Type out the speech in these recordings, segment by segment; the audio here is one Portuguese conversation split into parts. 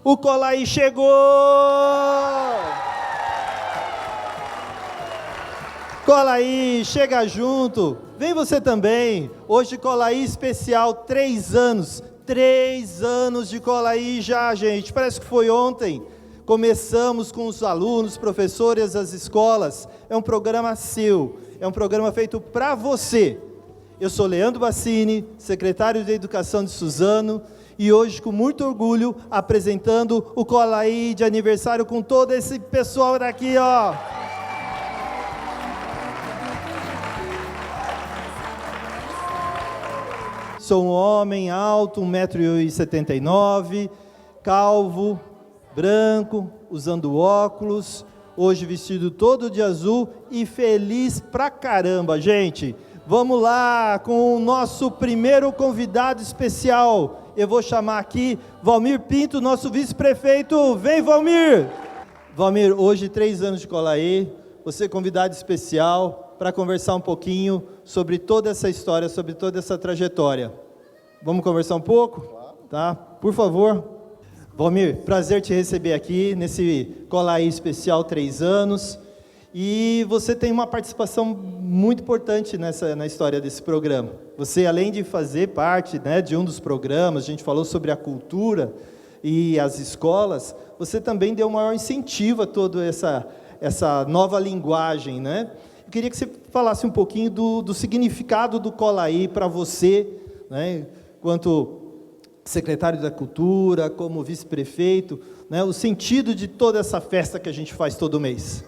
O Colaí chegou! Colaí, chega junto! Vem você também! Hoje Colaí especial, 3 anos. 3 anos de Colaí já, gente. Parece que foi ontem. Começamos com os alunos, professores, as escolas. É um programa seu. É um programa feito para você. Eu sou Leandro Bassini, secretário de Educação de Suzano, e hoje, com muito orgulho, apresentando o Colaí de aniversário com todo esse pessoal daqui, ó. Sou um homem alto, 1,79 m, calvo, branco, usando óculos, hoje vestido todo de azul e feliz pra caramba, gente. Vamos lá com o nosso primeiro convidado especial. Eu vou chamar aqui Valmir Pinto, nosso vice-prefeito. Vem, Valmir! Valmir, hoje 3 anos de Colaí, você é convidado especial para conversar um pouquinho sobre toda essa história, sobre toda essa trajetória. Vamos conversar um pouco? Claro. Tá? Por favor. Valmir, prazer te receber aqui nesse Colaí especial 3 anos. E você tem uma participação muito importante na história desse programa. Você, além de fazer parte, né, de um dos programas, a gente falou sobre a cultura e as escolas, você também deu um maior incentivo a toda essa nova linguagem, né? Eu queria que você falasse um pouquinho do significado do Colaí para você, né, quanto secretário da Cultura, como vice-prefeito, né, o sentido de toda essa festa que a gente faz todo mês.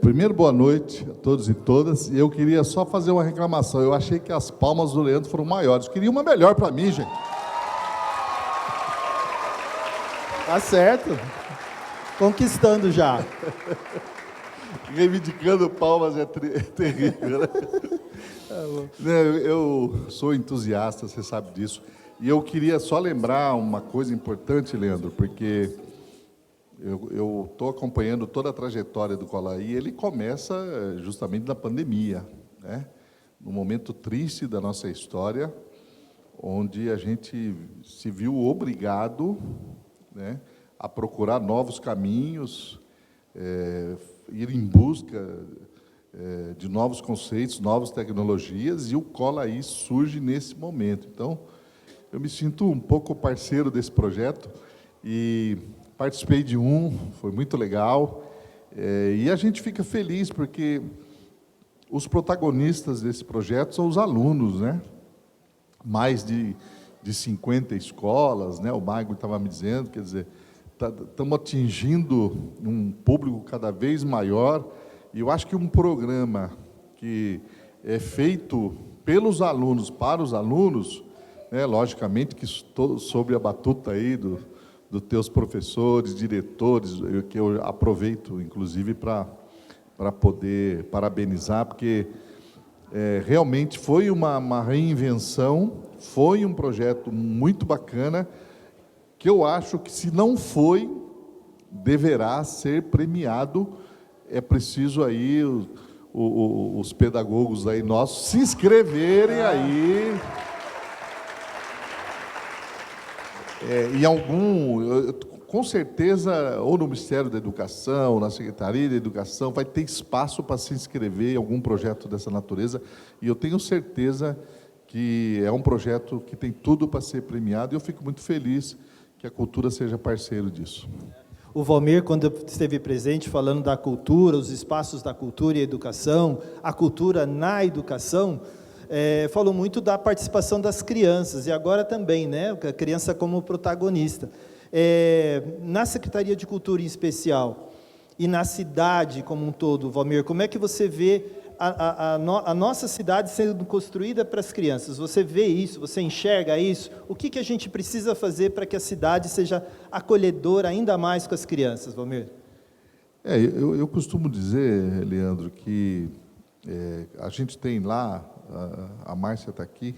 Primeiro, boa noite a todos e todas. Eu queria só fazer uma reclamação. Eu achei que as palmas do Leandro foram maiores. Eu queria uma melhor para mim, gente. Tá certo. Conquistando já. Reivindicando palmas é terrível, né? Eu sou entusiasta, você sabe disso. E eu queria só lembrar uma coisa importante, Leandro, porque eu estou acompanhando toda a trajetória do Colaí. Ele começa justamente na pandemia, né? Num momento triste da nossa história, onde a gente se viu obrigado, né, a procurar novos caminhos, ir em busca de novos conceitos, novas tecnologias, e o Colaí surge nesse momento. Então, eu me sinto um pouco parceiro desse projeto, e participei de foi muito legal, e a gente fica feliz, porque os protagonistas desse projeto são os alunos, né? Mais de 50 escolas, né? O Magno estava me dizendo, quer dizer, estamos atingindo um público cada vez maior, e eu acho que um programa que é feito pelos alunos, para os alunos, né? Logicamente que sob a batuta aí dos teus professores, diretores, que eu aproveito, inclusive, para poder parabenizar, porque realmente foi uma reinvenção, foi um projeto muito bacana, que eu acho que, se não foi, deverá ser premiado. É preciso aí os pedagogos aí nossos se inscreverem aí. Com certeza, ou no Ministério da Educação, ou na Secretaria da Educação, vai ter espaço para se inscrever em algum projeto dessa natureza, e eu tenho certeza que é um projeto que tem tudo para ser premiado, e eu fico muito feliz que a cultura seja parceiro disso. O Valmir, quando esteve presente, falando da cultura, os espaços da cultura e educação, a cultura na educação, falou muito da participação das crianças, e agora também, né, a criança como protagonista. Na Secretaria de Cultura em especial, e na cidade como um todo, Valmir, como é que você vê a nossa cidade sendo construída para as crianças? Você vê isso, você enxerga isso? O que a gente precisa fazer para que a cidade seja acolhedora ainda mais com as crianças, Valmir? Eu costumo dizer, Leandro, que a gente tem lá, a Márcia está aqui,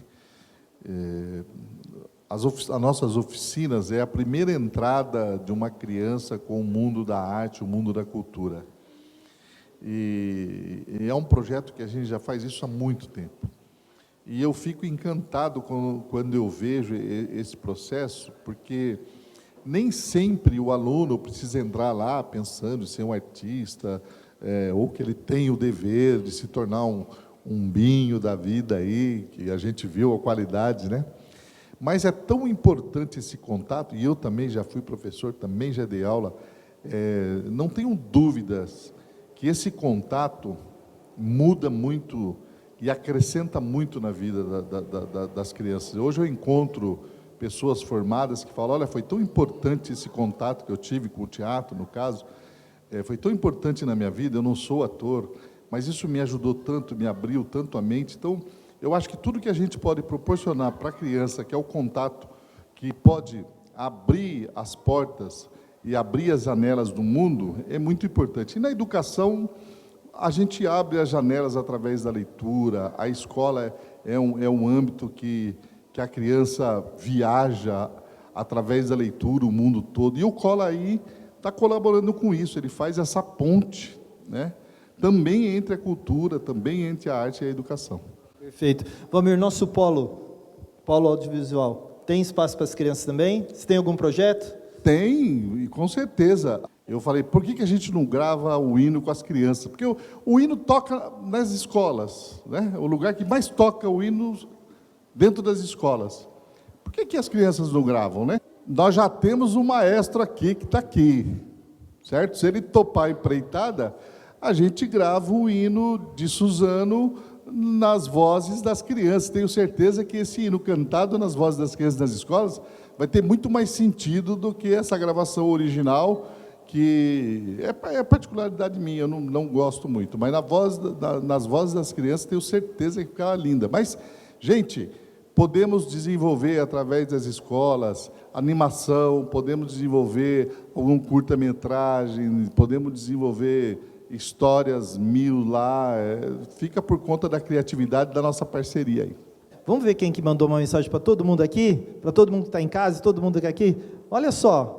as nossas oficinas é a primeira entrada de uma criança com o mundo da arte, o mundo da cultura. E é um projeto que a gente já faz isso há muito tempo. E eu fico encantado quando eu vejo esse processo, porque nem sempre o aluno precisa entrar lá pensando em ser um artista, ou que ele tem o dever de se tornar um binho da vida aí, que a gente viu a qualidade, né? Mas é tão importante esse contato, e eu também já fui professor, também já dei aula, não tenho dúvidas que esse contato muda muito e acrescenta muito na vida das crianças. Hoje eu encontro pessoas formadas que falam, olha, foi tão importante esse contato que eu tive com o teatro, no caso, foi tão importante na minha vida, eu não sou ator, mas isso me ajudou tanto, me abriu tanto a mente. Então, eu acho que tudo que a gente pode proporcionar para a criança, que é o contato, que pode abrir as portas e abrir as janelas do mundo, é muito importante. E na educação, a gente abre as janelas através da leitura, a escola é um âmbito que a criança viaja através da leitura, o mundo todo, e o Colaí está colaborando com isso, ele faz essa ponte, né? Também entre a cultura, também entre a arte e a educação. Perfeito. Valmir, nosso polo audiovisual, tem espaço para as crianças também? Você tem algum projeto? Tem, e com certeza. Eu falei, por que a gente não grava o hino com as crianças? Porque o hino toca nas escolas, né? O lugar que mais toca o hino dentro das escolas. Por que as crianças não gravam, né? Nós já temos um maestro aqui que está aqui, certo? Se ele topar a empreitada, a gente grava o hino de Suzano nas vozes das crianças. Tenho certeza que esse hino cantado nas vozes das crianças nas escolas vai ter muito mais sentido do que essa gravação original, que é particularidade minha, eu não gosto muito, mas nas vozes das crianças tenho certeza que fica linda. Mas, gente, podemos desenvolver através das escolas animação, podemos desenvolver algum curta-metragem, podemos desenvolver histórias mil lá, fica por conta da criatividade da nossa parceria aí. Vamos ver quem que mandou uma mensagem para todo mundo aqui? Para todo mundo que está em casa, todo mundo que está aqui? Olha só.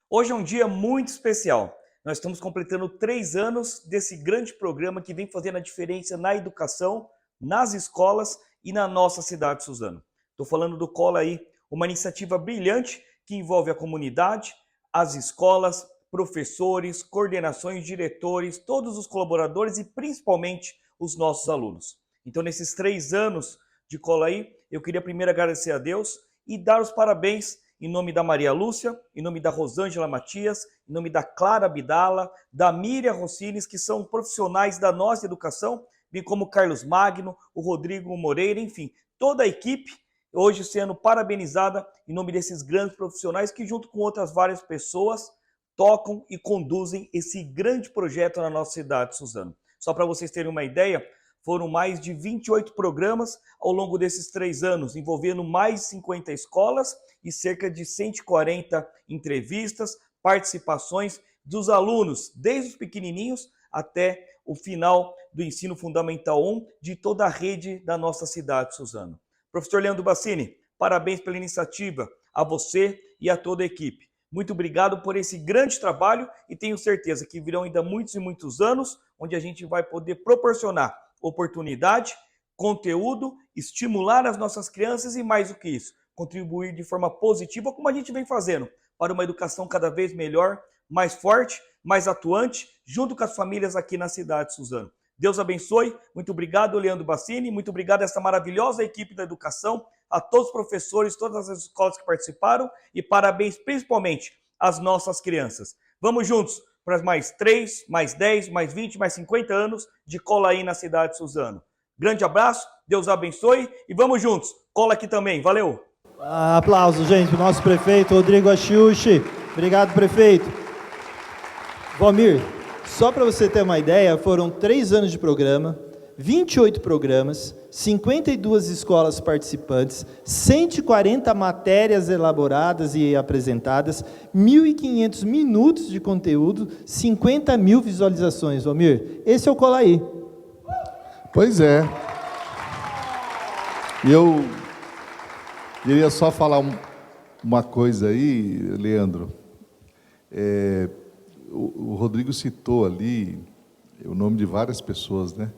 Hoje é um dia muito especial. Nós estamos completando 3 anos desse grande programa que vem fazendo a diferença na educação, nas escolas e na nossa cidade de Suzano. Estou falando do Colaí, uma iniciativa brilhante que envolve a comunidade, as escolas, professores, coordenações, diretores, todos os colaboradores e principalmente os nossos alunos. Então, nesses 3 anos de Colaí, eu queria primeiro agradecer a Deus e dar os parabéns em nome da Maria Lúcia, em nome da Rosângela Matias, em nome da Clara Abdala, da Miriam Rossines, que são profissionais da nossa educação, bem como o Carlos Magno, o Rodrigo Moreira, enfim, toda a equipe hoje sendo parabenizada em nome desses grandes profissionais que, junto com outras várias pessoas, tocam e conduzem esse grande projeto na nossa cidade de Suzano. Só para vocês terem uma ideia, foram mais de 28 programas ao longo desses 3 anos, envolvendo mais de 50 escolas e cerca de 140 entrevistas, participações dos alunos, desde os pequenininhos até o final do ensino fundamental 1 de toda a rede da nossa cidade de Suzano. Professor Leandro Bassini, parabéns pela iniciativa, a você e a toda a equipe. Muito obrigado por esse grande trabalho e tenho certeza que virão ainda muitos e muitos anos onde a gente vai poder proporcionar oportunidade, conteúdo, estimular as nossas crianças e, mais do que isso, contribuir de forma positiva, como a gente vem fazendo, para uma educação cada vez melhor, mais forte, mais atuante, junto com as famílias aqui na cidade de Suzano. Deus abençoe, muito obrigado, Leandro Bassini, muito obrigado a essa maravilhosa equipe da educação, a todos os professores, todas as escolas que participaram e parabéns principalmente às nossas crianças. Vamos juntos para mais 3, mais 10, mais 20, mais 50 anos de Colaí na cidade de Suzano. Grande abraço, Deus abençoe e vamos juntos. Cola aqui também, valeu! Aplausos, gente, para o nosso prefeito Rodrigo Achiuchi. Obrigado, prefeito. Valmir, só para você ter uma ideia, foram 3 anos de programa, 28 programas, 52 escolas participantes, 140 matérias elaboradas e apresentadas, 1.500 minutos de conteúdo, 50 mil visualizações. Valmir, esse é o Colaí. Pois é. E eu queria só falar uma coisa aí, Leandro. O Rodrigo citou ali o nome de várias pessoas, né?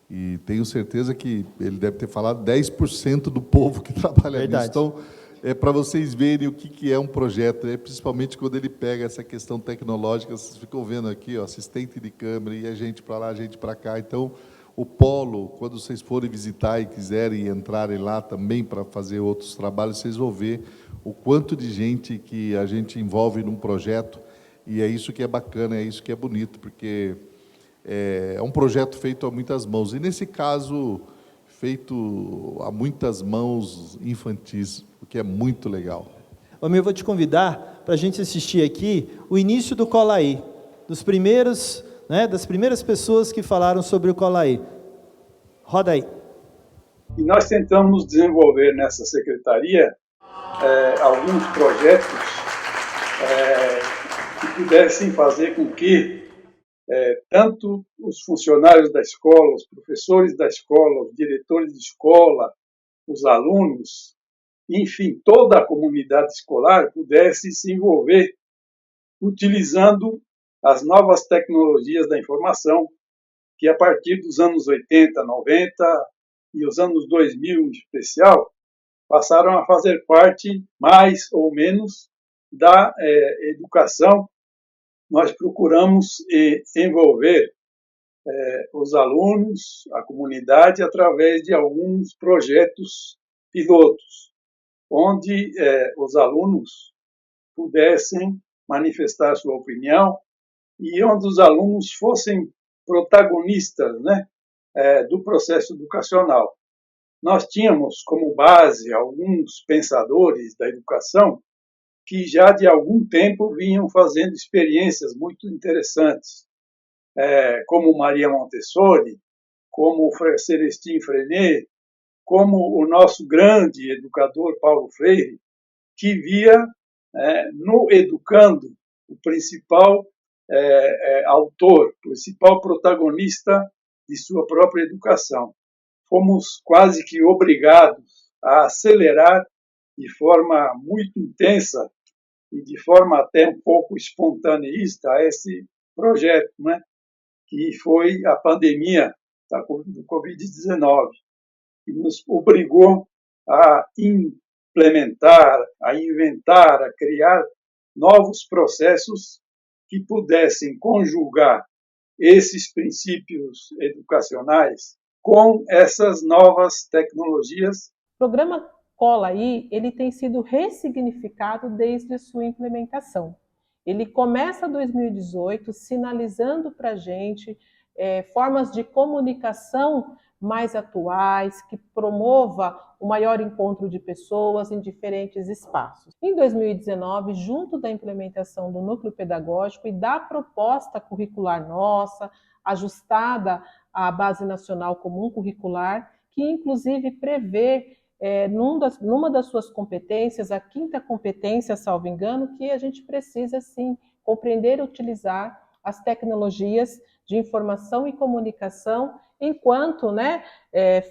E tenho certeza que ele deve ter falado 10% do povo que trabalha nisso. Então, é para vocês verem o que é um projeto, principalmente quando ele pega essa questão tecnológica. Vocês ficam vendo aqui, ó, assistente de câmera, e a gente para lá, a gente para cá. Então, o polo, quando vocês forem visitar e quiserem entrarem lá também para fazer outros trabalhos, vocês vão ver o quanto de gente que a gente envolve num projeto, e é isso que é bacana, é isso que é bonito, porque é um projeto feito a muitas mãos, e nesse caso, feito a muitas mãos infantis, o que é muito legal. Eu vou te convidar para a gente assistir aqui o início do Colaí, dos primeiros, das primeiras pessoas que falaram sobre o Colaí. Roda aí. E nós tentamos desenvolver nessa secretaria alguns projetos que pudessem fazer com que tanto os funcionários da escola, os professores da escola, os diretores de escola, os alunos, enfim, toda a comunidade escolar pudesse se envolver utilizando as novas tecnologias da informação, que a partir dos anos 80, 90 e os anos 2000 em especial, passaram a fazer parte, mais ou menos, da educação. Nós procuramos envolver os alunos, a comunidade, através de alguns projetos pilotos, onde os alunos pudessem manifestar sua opinião e onde os alunos fossem protagonistas, do processo educacional. Nós tínhamos como base alguns pensadores da educação que já de algum tempo vinham fazendo experiências muito interessantes, como Maria Montessori, como Celestin Freinet, como o nosso grande educador Paulo Freire, que via no educando o principal autor, principal protagonista de sua própria educação. Fomos quase que obrigados a acelerar de forma muito intensa e de forma até um pouco espontaneista esse projeto, que foi a pandemia do Covid-19, que nos obrigou a implementar, a inventar, a criar novos processos que pudessem conjugar esses princípios educacionais com essas novas tecnologias. O programa Colaí, ele tem sido ressignificado desde a sua implementação. Ele começa 2018 sinalizando para a gente formas de comunicação mais atuais, que promova o maior encontro de pessoas em diferentes espaços. Em 2019, junto da implementação do núcleo pedagógico e da proposta curricular nossa, ajustada à Base Nacional Comum Curricular, que inclusive prevê numa das suas competências, a 5ª competência, salvo engano, que a gente precisa, sim, compreender e utilizar as tecnologias de informação e comunicação enquanto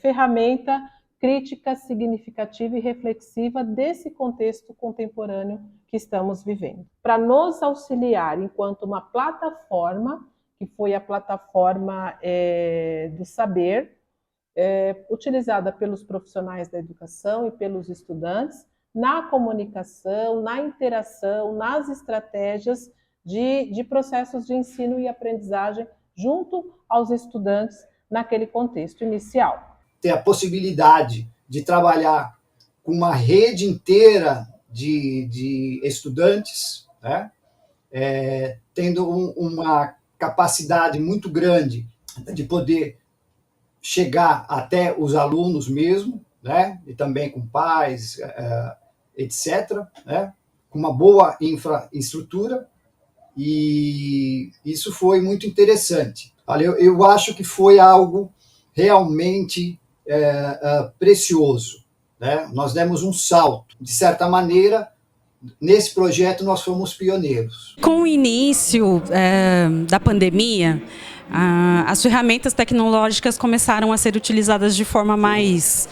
ferramenta crítica, significativa e reflexiva desse contexto contemporâneo que estamos vivendo. Para nos auxiliar enquanto uma plataforma, que foi a plataforma do saber, utilizada pelos profissionais da educação e pelos estudantes, na comunicação, na interação, nas estratégias de processos de ensino e aprendizagem junto aos estudantes naquele contexto inicial. Ter a possibilidade de trabalhar com uma rede inteira de estudantes, tendo uma capacidade muito grande de poder chegar até os alunos mesmo, e também com pais, etc., com uma boa infraestrutura, e isso foi muito interessante. Olha, eu acho que foi algo realmente precioso. Nós demos um salto. De certa maneira, nesse projeto nós fomos pioneiros. Com o início da pandemia, as ferramentas tecnológicas começaram a ser utilizadas de forma mais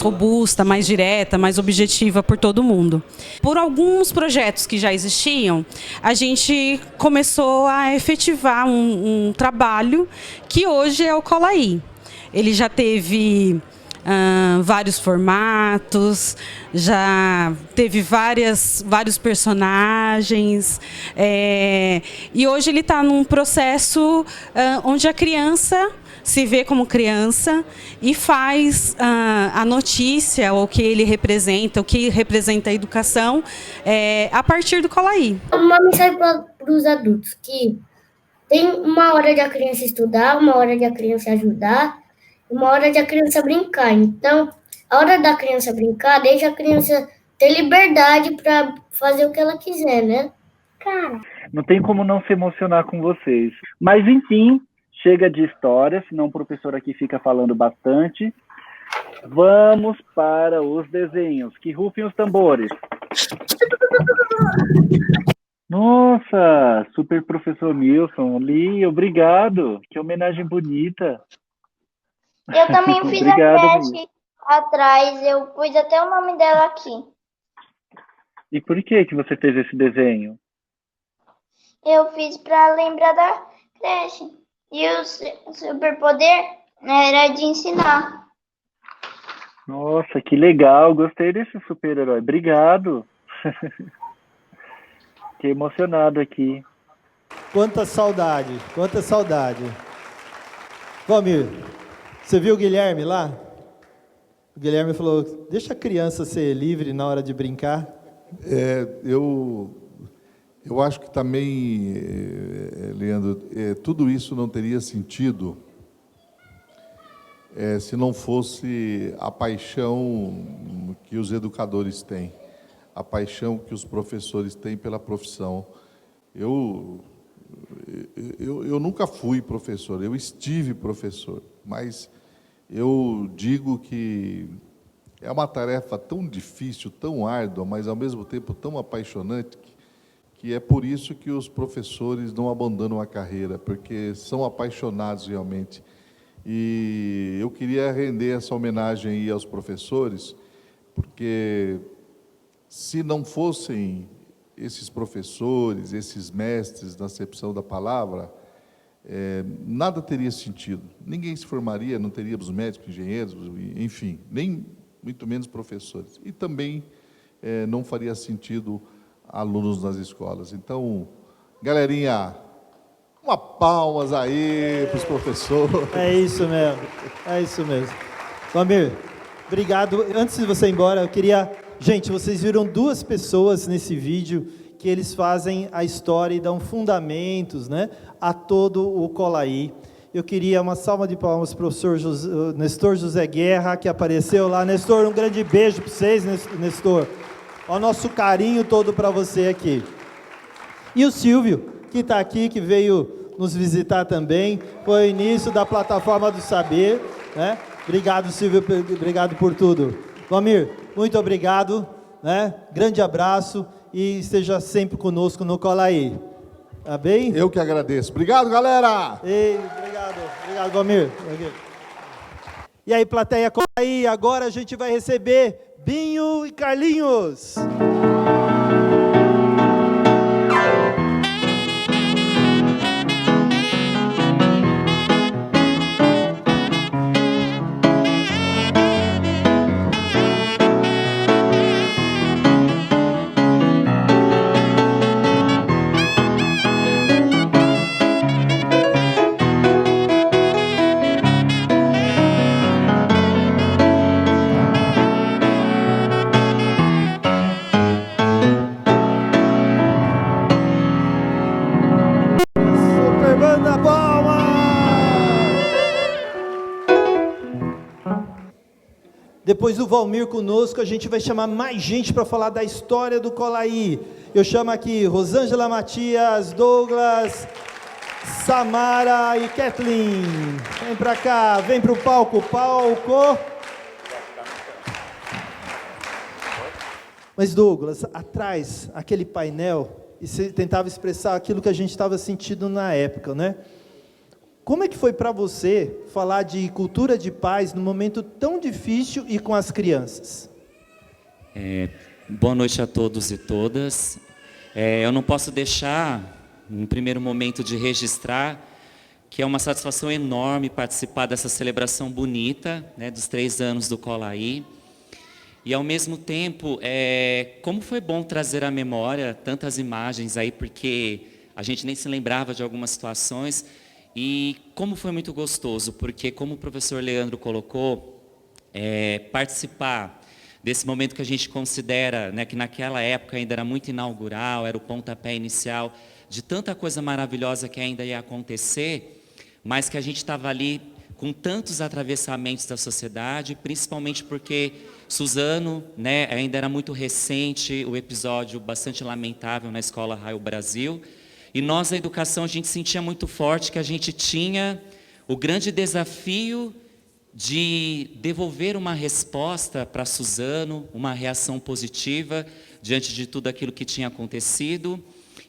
robusta, mais direta, mais objetiva por todo mundo. Por alguns projetos que já existiam, a gente começou a efetivar um trabalho que hoje é o Colaí. ele já teve vários formatos, já teve vários personagens, e hoje ele está num processo onde a criança se vê como criança e faz a notícia, o que ele representa, o que representa a educação, a partir do Colaí. Uma mensagem para os adultos, que tem uma hora de a criança estudar, uma hora de a criança ajudar, uma hora de a criança brincar. Então, a hora da criança brincar, deixa a criança ter liberdade para fazer o que ela quiser, né? Não tem como não se emocionar com vocês. Mas, enfim, chega de história, senão o professor aqui fica falando bastante. Vamos para os desenhos. Que rufem os tambores. Nossa, super professor Milson. Li, obrigado. Que homenagem bonita. Eu também fiz Obrigado, a creche atrás, eu pus até o nome dela aqui. E por que você fez esse desenho? Eu fiz para lembrar da creche. E o superpoder era de ensinar. Nossa, que legal. Gostei desse super-herói. Obrigado. Fiquei emocionado aqui. Quanta saudade, quanta saudade. Valmir, você viu o Guilherme lá? O Guilherme falou, deixa a criança ser livre na hora de brincar. Eu acho que também, Leandro, tudo isso não teria sentido se não fosse a paixão que os educadores têm, a paixão que os professores têm pela profissão. Eu nunca fui professor, eu estive professor, mas eu digo que é uma tarefa tão difícil, tão árdua, mas ao mesmo tempo tão apaixonante, que é por isso que os professores não abandonam a carreira, porque são apaixonados realmente. E eu queria render essa homenagem aí aos professores, porque se não fossem esses professores, esses mestres na acepção da palavra, nada teria sentido. Ninguém se formaria, não teríamos médicos, engenheiros, enfim, nem muito menos professores. E também não faria sentido alunos nas escolas. Então, galerinha, uma palmas aí para os professores. É isso mesmo, é isso mesmo. Valmir, obrigado. Antes de você ir embora, eu queria... Gente, vocês viram duas pessoas nesse vídeo que eles fazem a história e dão fundamentos, né, a todo o Colaí. Eu queria uma salva de palmas para o professor Nestor José Guerra, que apareceu lá. Nestor, um grande beijo para vocês, Nestor. Olha o nosso carinho todo para você aqui. E o Silvio, que está aqui, que veio nos visitar também, foi o início da Plataforma do Saber, né? Obrigado, Silvio, obrigado por tudo. Valmir, muito obrigado, né? Grande abraço e esteja sempre conosco no Colaí. Tá bem? Eu que agradeço. Obrigado, galera! Obrigado, Valmir. E aí, plateia Colaí, agora a gente vai receber Binho e Carlinhos. Depois do Valmir conosco, a gente vai chamar mais gente para falar da história do Colaí. Eu chamo aqui Rosângela Matias, Douglas, Samara e Kathleen. Vem para cá, vem para o palco. Mas Douglas, atrás, aquele painel, e você tentava expressar aquilo que a gente estava sentindo na época, né? Como é que foi para você falar de cultura de paz num momento tão difícil e com as crianças? Boa noite a todos e todas. Eu não posso deixar, no primeiro momento, de registrar que é uma satisfação enorme participar dessa celebração bonita, né, dos 3 anos do Colaí. E, ao mesmo tempo, como foi bom trazer à memória tantas imagens aí, porque a gente nem se lembrava de algumas situações, e como foi muito gostoso, porque, como o professor Leandro colocou, participar desse momento que a gente considera, né, que naquela época ainda era muito inaugural, era o pontapé inicial de tanta coisa maravilhosa que ainda ia acontecer, mas que a gente estava ali com tantos atravessamentos da sociedade, principalmente porque Suzano, né, ainda era muito recente, o episódio bastante lamentável na Escola Raio Brasil, e nós, na educação, a gente sentia muito forte que a gente tinha o grande desafio de devolver uma resposta para Suzano, uma reação positiva diante de tudo aquilo que tinha acontecido,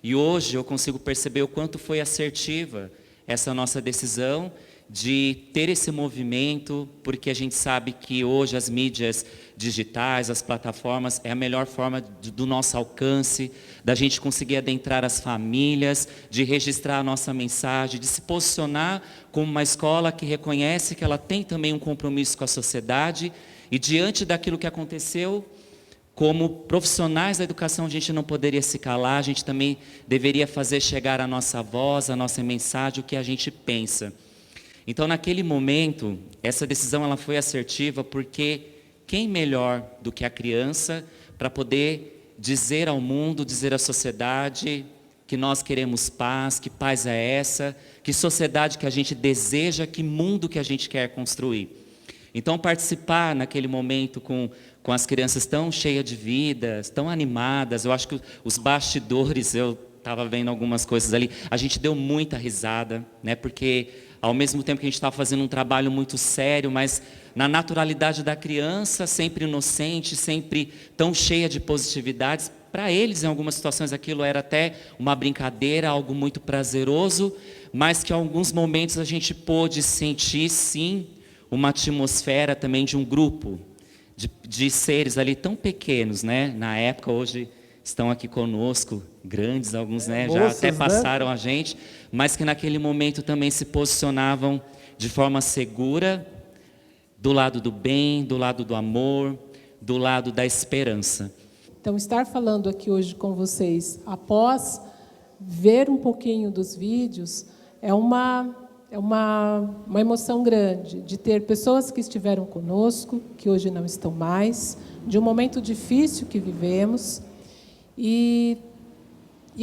e hoje eu consigo perceber o quanto foi assertiva essa nossa decisão de ter esse movimento, porque a gente sabe que hoje as mídias digitais, as plataformas, é a melhor forma do nosso alcance, da gente conseguir adentrar as famílias, de registrar a nossa mensagem, de se posicionar como uma escola que reconhece que ela tem também um compromisso com a sociedade, e diante daquilo que aconteceu, como profissionais da educação, a gente não poderia se calar, a gente também deveria fazer chegar a nossa voz, a nossa mensagem, o que a gente pensa. Então, naquele momento, essa decisão ela foi assertiva, porque quem melhor do que a criança para poder dizer ao mundo, dizer à sociedade que nós queremos paz, que paz é essa, que sociedade que a gente deseja, que mundo que a gente quer construir. Então, participar naquele momento com as crianças tão cheias de vida, tão animadas, eu acho que os bastidores, eu estava vendo algumas coisas ali, a gente deu muita risada, né? Porque ao mesmo tempo que a gente estava fazendo um trabalho muito sério, mas na naturalidade da criança, sempre inocente, sempre tão cheia de positividades, para eles, em algumas situações, aquilo era até uma brincadeira, algo muito prazeroso, mas que em alguns momentos a gente pôde sentir, sim, uma atmosfera também de um grupo, de seres ali tão pequenos, né? Na época, hoje estão aqui conosco, grandes, alguns, né, já até passaram a gente, mas que naquele momento também se posicionavam de forma segura, do lado do bem, do lado do amor, do lado da esperança. Então, estar falando aqui hoje com vocês, após ver um pouquinho dos vídeos, é uma emoção grande de ter pessoas que estiveram conosco, que hoje não estão mais, de um momento difícil que vivemos, e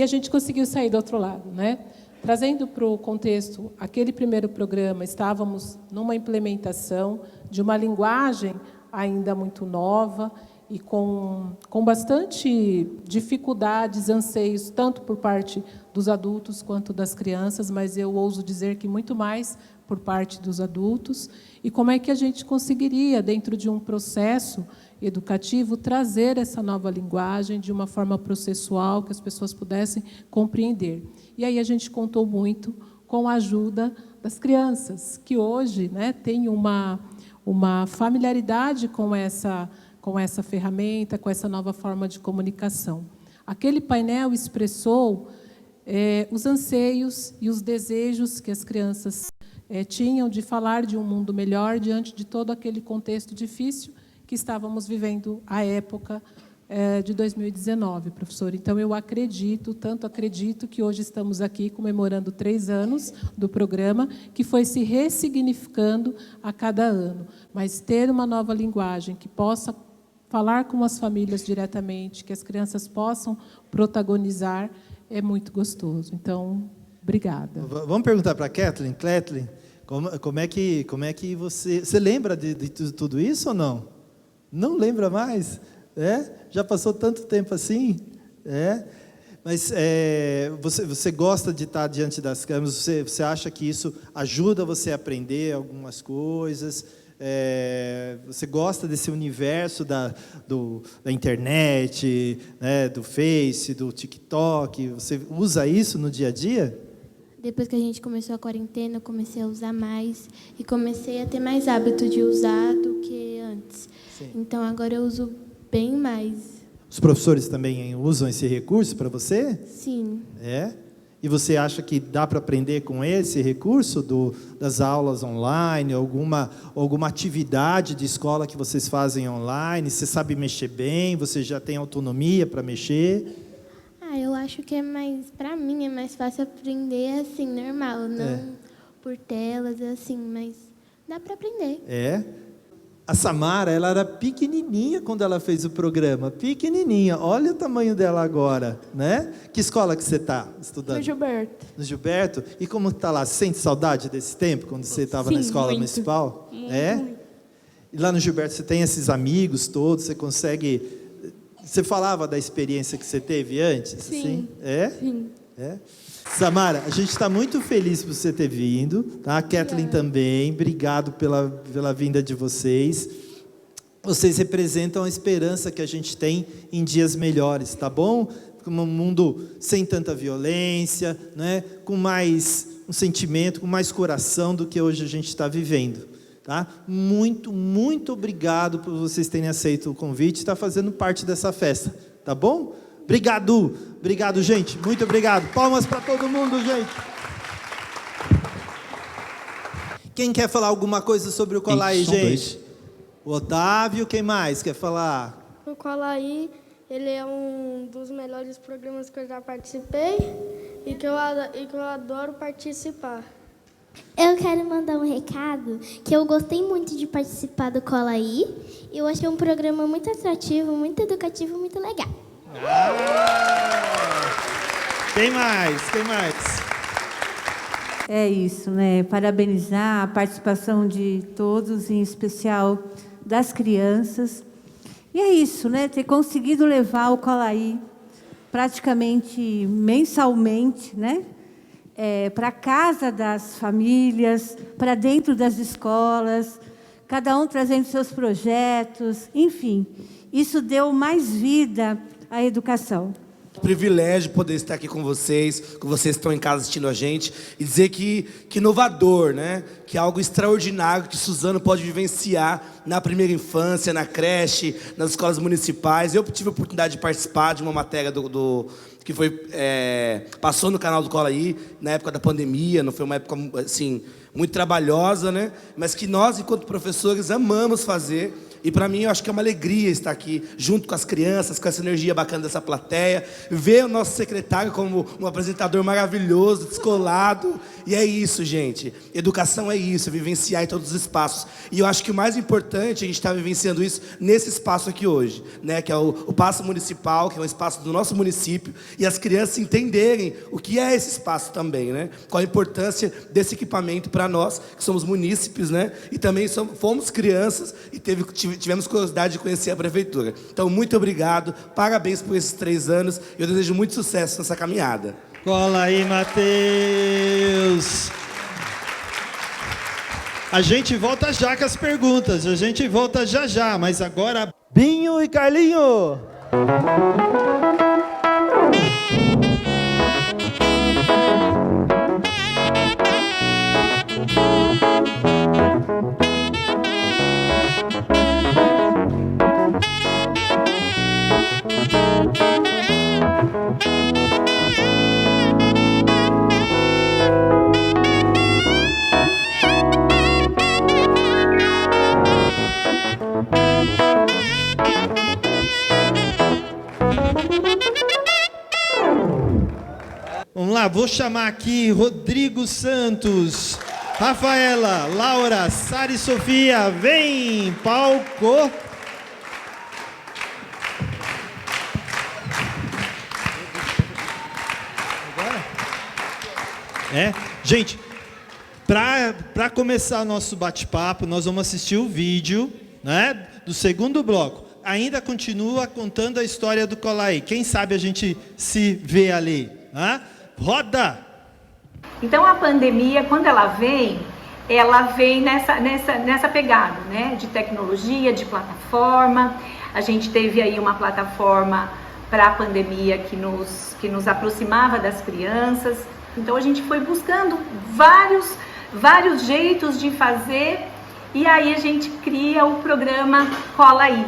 a gente conseguiu sair do outro lado, né? Trazendo para o contexto, aquele primeiro programa, estávamos numa implementação de uma linguagem ainda muito nova e com bastante dificuldades, anseios, tanto por parte dos adultos quanto das crianças, mas eu ouso dizer que muito mais por parte dos adultos. E como é que a gente conseguiria, dentro de um processo educativo, trazer essa nova linguagem de uma forma processual, que as pessoas pudessem compreender. E aí a gente contou muito com a ajuda das crianças, que hoje, né, têm uma familiaridade com essa ferramenta, com essa nova forma de comunicação. Aquele painel expressou os anseios e os desejos que as crianças tinham de falar de um mundo melhor diante de todo aquele contexto difícil que estávamos vivendo à época de 2019, professor. Então, eu acredito, tanto acredito, que hoje estamos aqui comemorando 3 anos do programa, que foi se ressignificando a cada ano. Mas ter uma nova linguagem que possa falar com as famílias diretamente, que as crianças possam protagonizar, é muito gostoso. Então, obrigada. Vamos perguntar para a Kathleen. Kathleen, como é que você lembra de tudo isso ou não? Não lembra mais? Já passou tanto tempo assim? Mas você gosta de estar diante das câmeras? Você acha que isso ajuda você a aprender algumas coisas? Você gosta desse universo da internet, né, do Face, do TikTok? Você usa isso no dia a dia? Depois que a gente começou a quarentena, eu comecei a usar mais e comecei a ter mais hábito de usar do que antes. Sim. Então, agora eu uso bem mais. Os professores também usam esse recurso para você? Sim. E você acha que dá para aprender com esse recurso das aulas online, alguma atividade de escola que vocês fazem online? Você sabe mexer bem? Você já tem autonomia para mexer? Eu acho que para mim é mais fácil aprender assim, normal, não por telas, assim, mas dá para aprender. A Samara, ela era pequenininha quando ela fez o programa, pequenininha. Olha o tamanho dela agora, né? Que escola que você está estudando? No Gilberto. No Gilberto? E como está lá? Sente saudade desse tempo, quando você estava na escola municipal? Muito. E lá no Gilberto você tem esses amigos todos, você consegue... Você falava da experiência que você teve antes? Sim. Assim? Sim. Samara, a gente está muito feliz por você ter vindo, tá? A Kathleen também, obrigado pela vinda de vocês. Vocês representam a esperança que a gente tem em dias melhores, tá bom? Um mundo sem tanta violência, né? Com mais um sentimento, com mais coração do que hoje a gente está vivendo, tá? Muito, muito obrigado por vocês terem aceito o convite e estar fazendo parte dessa festa, tá bom? Obrigado, gente. Muito obrigado. Palmas para todo mundo, gente. Quem quer falar alguma coisa sobre o Colaí, gente? O Otávio, quem mais quer falar? O Colaí, ele é um dos melhores programas que eu já participei e que eu adoro participar. Eu quero mandar um recado que eu gostei muito de participar do Colaí. Eu achei um programa muito atrativo, muito educativo, muito legal. Quem mais? É isso, né? Parabenizar a participação de todos, em especial das crianças. E é isso, né? Ter conseguido levar o Colaí praticamente mensalmente, né? Para casa das famílias, para dentro das escolas, cada um trazendo seus projetos, enfim. Isso deu mais vida à educação. Privilégio poder estar aqui com vocês estão em casa assistindo a gente, e dizer que inovador, né? Que é algo extraordinário que Suzano pode vivenciar na primeira infância, na creche, nas escolas municipais. Eu tive a oportunidade de participar de uma matéria que passou no canal do Colaí na época da pandemia. Não foi uma época assim muito trabalhosa, né? Mas que nós, enquanto professores, amamos fazer. E para mim, eu acho que é uma alegria estar aqui junto com as crianças, com essa energia bacana dessa plateia, ver o nosso secretário como um apresentador maravilhoso, descolado. E é isso, gente. Educação é isso, vivenciar em todos os espaços. E eu acho que o mais importante, a gente está vivenciando isso nesse espaço aqui hoje, né? Que é o Paço Municipal, que é um espaço do nosso município, e as crianças entenderem o que é esse espaço também, né? Qual a importância desse equipamento para nós, que somos munícipes, né? E também fomos crianças e tivemos curiosidade de conhecer a prefeitura. Então, muito obrigado, parabéns por esses 3 anos, e eu desejo muito sucesso nessa caminhada. Cola aí, Matheus. A gente volta já com as perguntas, a gente volta já, mas agora, Binho e Carlinho. Vamos lá, vou chamar aqui Rodrigo Santos, Rafaela, Laura, Sara e Sofia. Vem, palco. Gente, para começar nosso bate-papo, nós vamos assistir o vídeo, né, do segundo bloco. Ainda continua contando a história do Colaí. Quem sabe a gente se vê ali, né? Roda! Então a pandemia, quando ela vem nessa pegada, né, de tecnologia, de plataforma. A gente teve aí uma plataforma para a pandemia que nos aproximava das crianças. Então a gente foi buscando vários jeitos de fazer, e aí a gente cria o programa Colaí,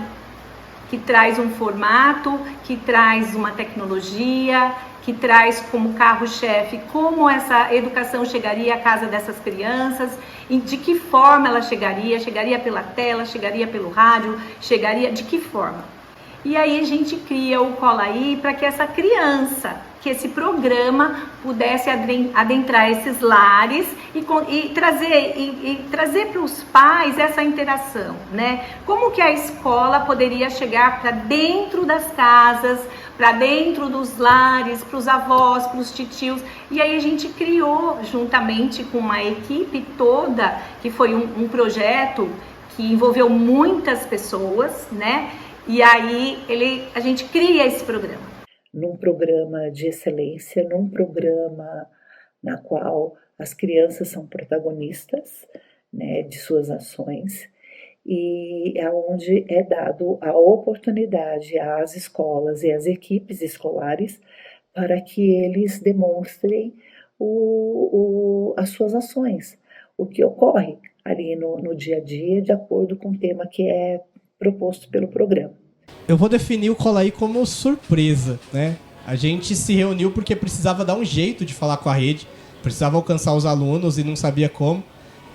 que traz um formato, que traz uma tecnologia, que traz como carro-chefe como essa educação chegaria à casa dessas crianças, e de que forma ela chegaria pela tela, chegaria pelo rádio, de que forma? E aí a gente cria o Cola Aí para que essa criança, que esse programa pudesse adentrar esses lares e trazer para os pais essa interação, né? Como que a escola poderia chegar para dentro das casas, para dentro dos lares, para os avós, para os titios. E aí a gente criou, juntamente com uma equipe toda, que foi um projeto que envolveu muitas pessoas, né? E aí a gente cria esse programa. Num programa de excelência, num programa na qual as crianças são protagonistas, né, de suas ações, e é onde é dado a oportunidade às escolas e às equipes escolares para que eles demonstrem as suas ações, o que ocorre ali no dia a dia, de acordo com o tema que é proposto pelo programa. Eu vou definir o Cola Aí como surpresa, né? A gente se reuniu porque precisava dar um jeito de falar com a rede, precisava alcançar os alunos e não sabia como.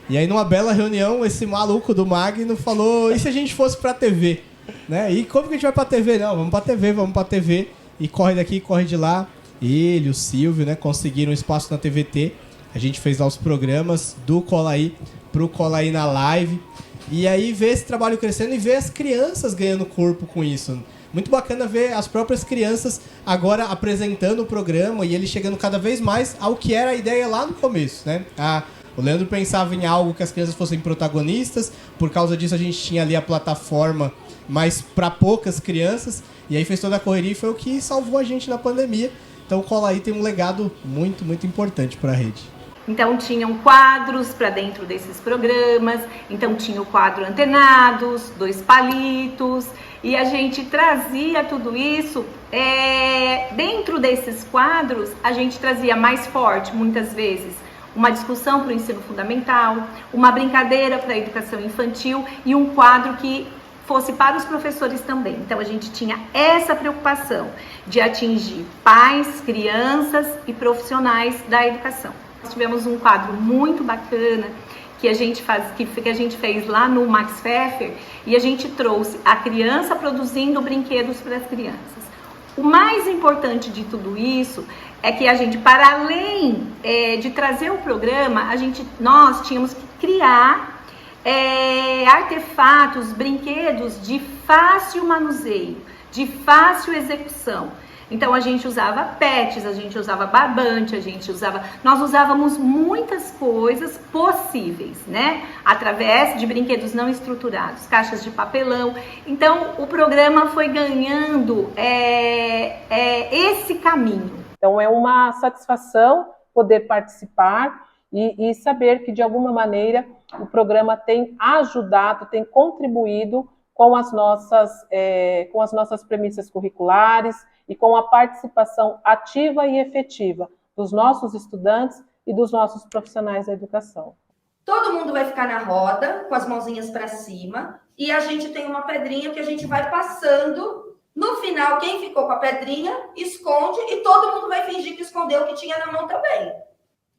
E aí, numa bela reunião, esse maluco do Magno falou, e se a gente fosse pra TV? Né? E como que a gente vai pra TV? Não, vamos pra TV. E corre daqui, corre de lá. Ele, o Silvio, né, conseguiram um espaço na TVT. A gente fez lá os programas do Cola Aí pro Cola Aí na Live. E aí ver esse trabalho crescendo e ver as crianças ganhando corpo com isso. Muito bacana ver as próprias crianças agora apresentando o programa e ele chegando cada vez mais ao que era a ideia lá no começo, né? O Leandro pensava em algo que as crianças fossem protagonistas, por causa disso a gente tinha ali a plataforma, mas para poucas crianças, e aí fez toda a correria e foi o que salvou a gente na pandemia. Então o Cola Aí tem um legado muito, muito importante para a rede. Então tinham quadros para dentro desses programas, então tinha o quadro Antenados, 2 Palitos, e a gente trazia tudo isso, dentro desses quadros a gente trazia mais forte, muitas vezes, uma discussão para o ensino fundamental, uma brincadeira para a educação infantil e um quadro que fosse para os professores também. Então a gente tinha essa preocupação de atingir pais, crianças e profissionais da educação. Nós tivemos um quadro muito bacana que a gente fez lá no Max Pfeffer e a gente trouxe a criança produzindo brinquedos para as crianças. O mais importante de tudo isso é que a gente, para além de trazer o programa, nós tínhamos que criar artefatos, brinquedos de fácil manuseio, de fácil execução. Então a gente usava pets, a gente usava barbante, nós usávamos muitas coisas possíveis, né? Através de brinquedos não estruturados, caixas de papelão. Então o programa foi ganhando esse caminho. Então é uma satisfação poder participar e saber que de alguma maneira o programa tem ajudado, tem contribuído com as nossas premissas curriculares e com a participação ativa e efetiva dos nossos estudantes e dos nossos profissionais da educação. Todo mundo vai ficar na roda, com as mãozinhas para cima, e a gente tem uma pedrinha que a gente vai passando. No final, quem ficou com a pedrinha, esconde, e todo mundo vai fingir que escondeu o que tinha na mão também.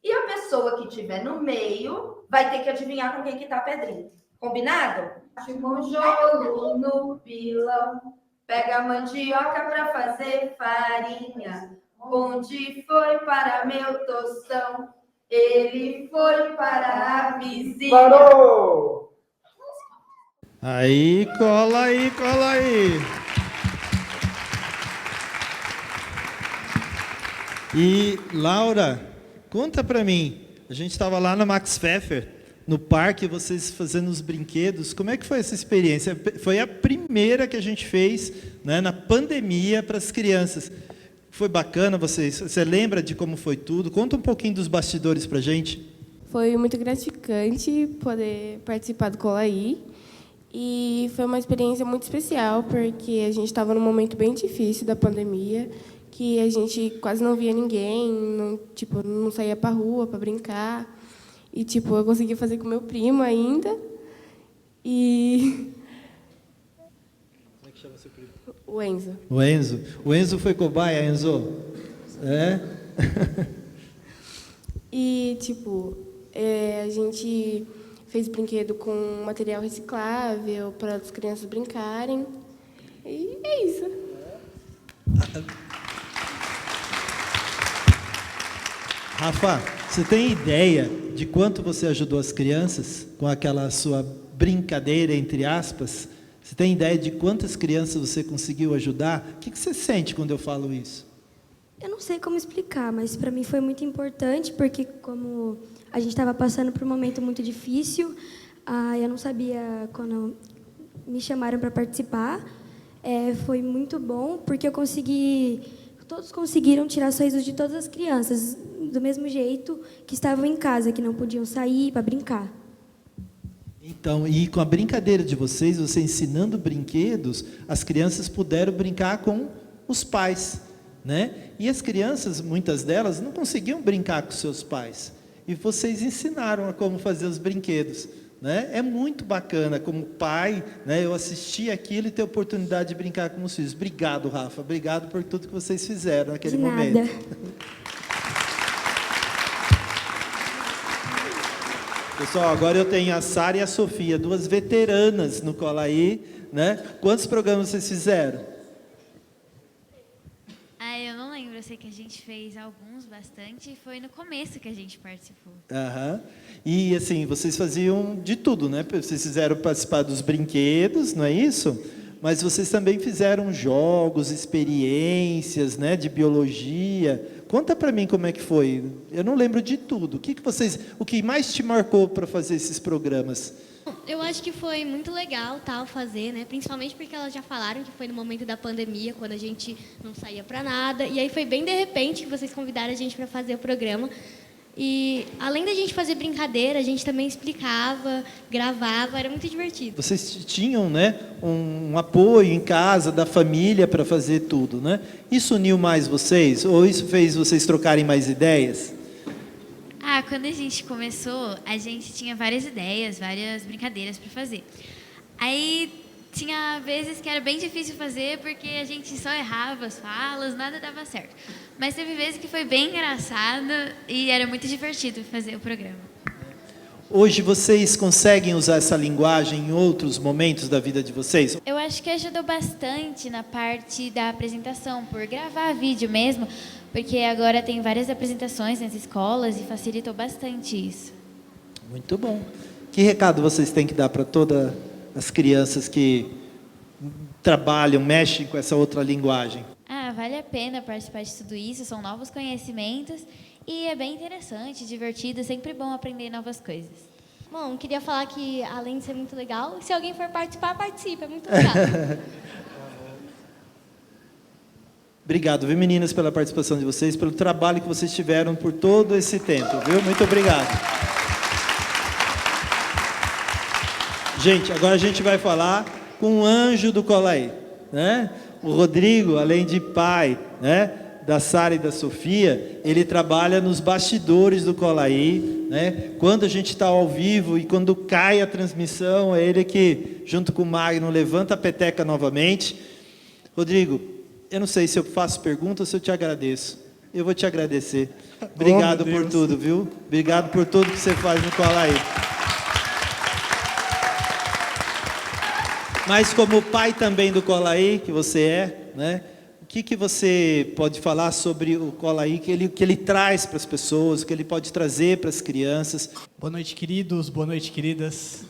E a pessoa que estiver no meio vai ter que adivinhar com quem que tá a pedrinha. Combinado? Monjolo no pilão, pega a mandioca para fazer farinha. Onde foi para meu tostão? Ele foi para a vizinha. Parou! Aí, cola aí, cola aí. E, Laura, conta pra mim. A gente estava lá na Max Pfeffer, no parque, vocês fazendo os brinquedos. Como é que foi essa experiência? Foi a primeira que a gente fez, né, na pandemia para as crianças. Foi bacana, você lembra de como foi tudo? Conta um pouquinho dos bastidores pra gente. Foi muito gratificante poder participar do Cola Aí. E foi uma experiência muito especial, porque a gente estava num momento bem difícil da pandemia, que a gente quase não via ninguém, não saía para rua para brincar. E eu consegui fazer com meu primo ainda. E Como é que chama seu primo? o Enzo. O Enzo foi cobaia, Enzo? É? E, tipo, a gente fez brinquedo com material reciclável para as crianças brincarem. E é isso. Rafa, você tem ideia de quanto você ajudou as crianças com aquela sua brincadeira, entre aspas? Você tem ideia de quantas crianças você conseguiu ajudar? O que você sente quando eu falo isso? Eu não sei como explicar, mas para mim foi muito importante, porque como a gente estava passando por um momento muito difícil, eu não sabia quando me chamaram para participar. Foi muito bom, porque todos conseguiram tirar sorrisos de todas as crianças, do mesmo jeito que estavam em casa, que não podiam sair para brincar. Então, e com a brincadeira de vocês, você ensinando brinquedos, as crianças puderam brincar com os pais, né? E as crianças, muitas delas, não conseguiam brincar com seus pais. E vocês ensinaram a como fazer os brinquedos, né? É muito bacana, como pai, né? Eu assisti aquilo e ter a oportunidade de brincar com os filhos. Obrigado, Rafa. Obrigado por tudo que vocês fizeram naquele momento. Pessoal, agora eu tenho a Sara e a Sofia, duas veteranas no Colaí, né? Quantos programas vocês fizeram? Eu não lembro, eu sei que a gente fez alguns, bastante, e foi no começo que a gente participou. Aham. E assim, vocês faziam de tudo, né? Vocês fizeram participar dos brinquedos, não é isso? Mas vocês também fizeram jogos, experiências, né, de biologia. Conta para mim como é que foi. Eu não lembro de tudo. O que mais te marcou para fazer esses programas? Eu acho que foi muito legal fazer, né? Principalmente porque elas já falaram que foi no momento da pandemia, quando a gente não saía para nada. E aí foi bem de repente que vocês convidaram a gente para fazer o programa. E além da gente fazer brincadeira, a gente também explicava, gravava, era muito divertido. Vocês tinham, né, um apoio em casa da família para fazer tudo, né? Isso uniu mais vocês? Ou isso fez vocês trocarem mais ideias? Quando a gente começou, a gente tinha várias ideias, várias brincadeiras para fazer. Aí tinha vezes que era bem difícil fazer porque a gente só errava as falas, nada dava certo. Mas teve vezes que foi bem engraçado e era muito divertido fazer o programa. Hoje vocês conseguem usar essa linguagem em outros momentos da vida de vocês? Eu acho que ajudou bastante na parte da apresentação, por gravar vídeo mesmo, porque agora tem várias apresentações nas escolas e facilitou bastante isso. Muito bom. Que recado vocês têm que dar para todas as crianças que trabalham, mexem com essa outra linguagem? Vale a pena participar de tudo isso, são novos conhecimentos e é bem interessante, divertido, sempre bom aprender novas coisas. Bom, queria falar que, além de ser muito legal, se alguém for participar, participe, é muito legal. Obrigado, viu, meninas, pela participação de vocês, pelo trabalho que vocês tiveram por todo esse tempo, viu? Muito obrigado. Gente, agora a gente vai falar com o anjo do Colaí, né? O Rodrigo, além de pai, né, da Sara e da Sofia, ele trabalha nos bastidores do Colaí, né? Quando a gente está ao vivo e quando cai a transmissão, é ele que, junto com o Magno, levanta a peteca novamente. Rodrigo, eu não sei se eu faço pergunta ou se eu te agradeço. Eu vou te agradecer. Obrigado por tudo, viu? Obrigado por tudo que você faz no Colaí. Mas como pai também do Colaí, que você é, né? O que você pode falar sobre o Colaí, que ele traz para as pessoas, o que ele pode trazer para as crianças? Boa noite, queridos. Boa noite, queridas.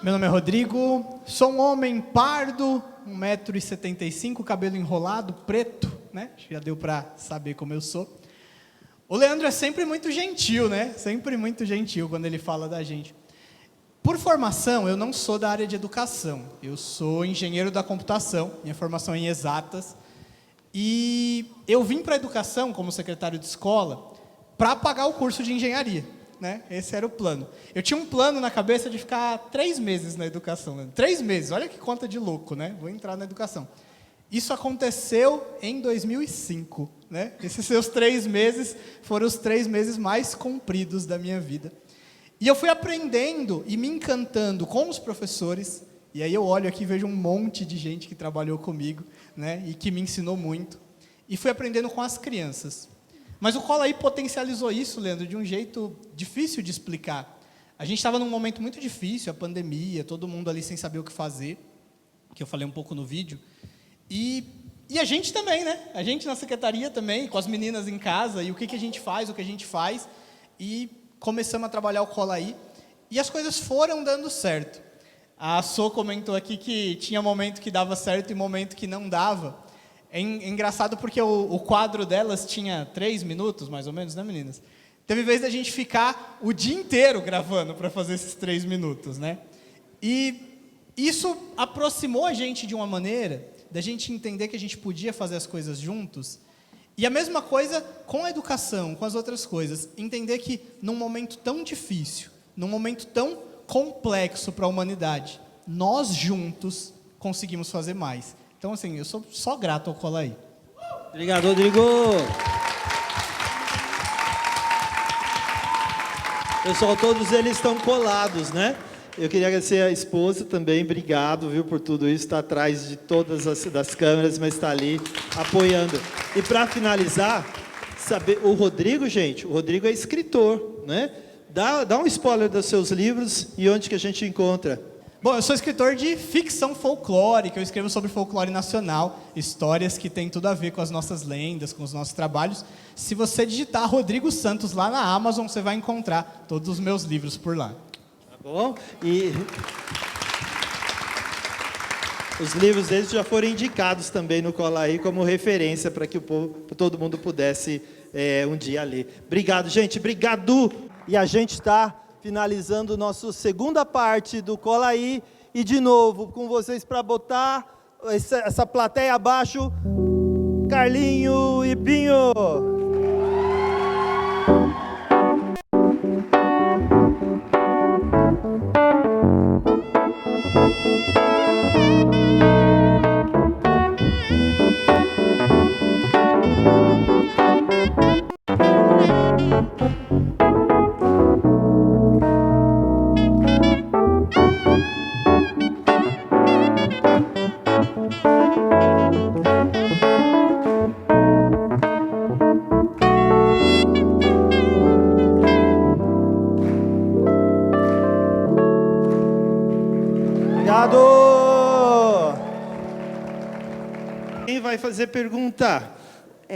Meu nome é Rodrigo, sou um homem pardo, 1,75 m, cabelo enrolado, preto, né? Já deu para saber como eu sou. O Leandro é sempre muito gentil, né? Sempre muito gentil quando ele fala da gente. Por formação, eu não sou da área de educação. Eu sou engenheiro da computação, minha formação é em exatas. E eu vim para a educação, como secretário de escola, para pagar o curso de engenharia, né? Esse era o plano. Eu tinha um plano na cabeça de ficar 3 meses na educação. Né? 3 meses, olha que conta de louco, né? Vou entrar na educação. Isso aconteceu em 2005, né? Esses seus 3 meses foram os 3 meses mais compridos da minha vida. E eu fui aprendendo e me encantando com os professores, e aí eu olho aqui e vejo um monte de gente que trabalhou comigo, né, e que me ensinou muito. e fui aprendendo com as crianças. Mas o Cola Aí potencializou isso, Leandro, de um jeito difícil de explicar. A gente estava num momento muito difícil, a pandemia, todo mundo ali sem saber o que fazer, que eu falei um pouco no vídeo. E a gente também, né? A gente na secretaria também, com as meninas em casa, e o que a gente faz, e começamos a trabalhar o Cola Aí, e as coisas foram dando certo. A Sô comentou aqui que tinha momento que dava certo e momento que não dava. É engraçado porque o quadro delas tinha 3 minutos, mais ou menos, né, meninas? Teve vez da gente ficar o dia inteiro gravando para fazer esses 3 minutos, né? E isso aproximou a gente de uma maneira da gente entender que a gente podia fazer as coisas juntos. E a mesma coisa com a educação, com as outras coisas. Entender que num momento tão difícil, num momento tão complexo para a humanidade, nós juntos conseguimos fazer mais. Então, assim, eu sou só grato ao Cola Aí. Obrigado, Rodrigo. Pessoal, todos eles estão colados, né? Eu queria agradecer a esposa também, obrigado, viu, por tudo isso, está atrás de todas das câmeras, mas está ali apoiando. E para finalizar, o Rodrigo, gente, o Rodrigo é escritor, né? Dá um spoiler dos seus livros e onde que a gente encontra. Bom, eu sou escritor de ficção folclórica, eu escrevo sobre folclore nacional, histórias que têm tudo a ver com as nossas lendas, com os nossos trabalhos. Se você digitar Rodrigo Santos lá na Amazon, você vai encontrar todos os meus livros por lá. Tá bom? E os livros deles já foram indicados também no Cola Aí como referência para que todo mundo pudesse um dia ler. Obrigado, gente. Obrigado! E a gente está finalizando nossa segunda parte do Cola Aí. E, de novo, com vocês para botar essa plateia abaixo, Carlinho e Pinho. Quem vai fazer pergunta?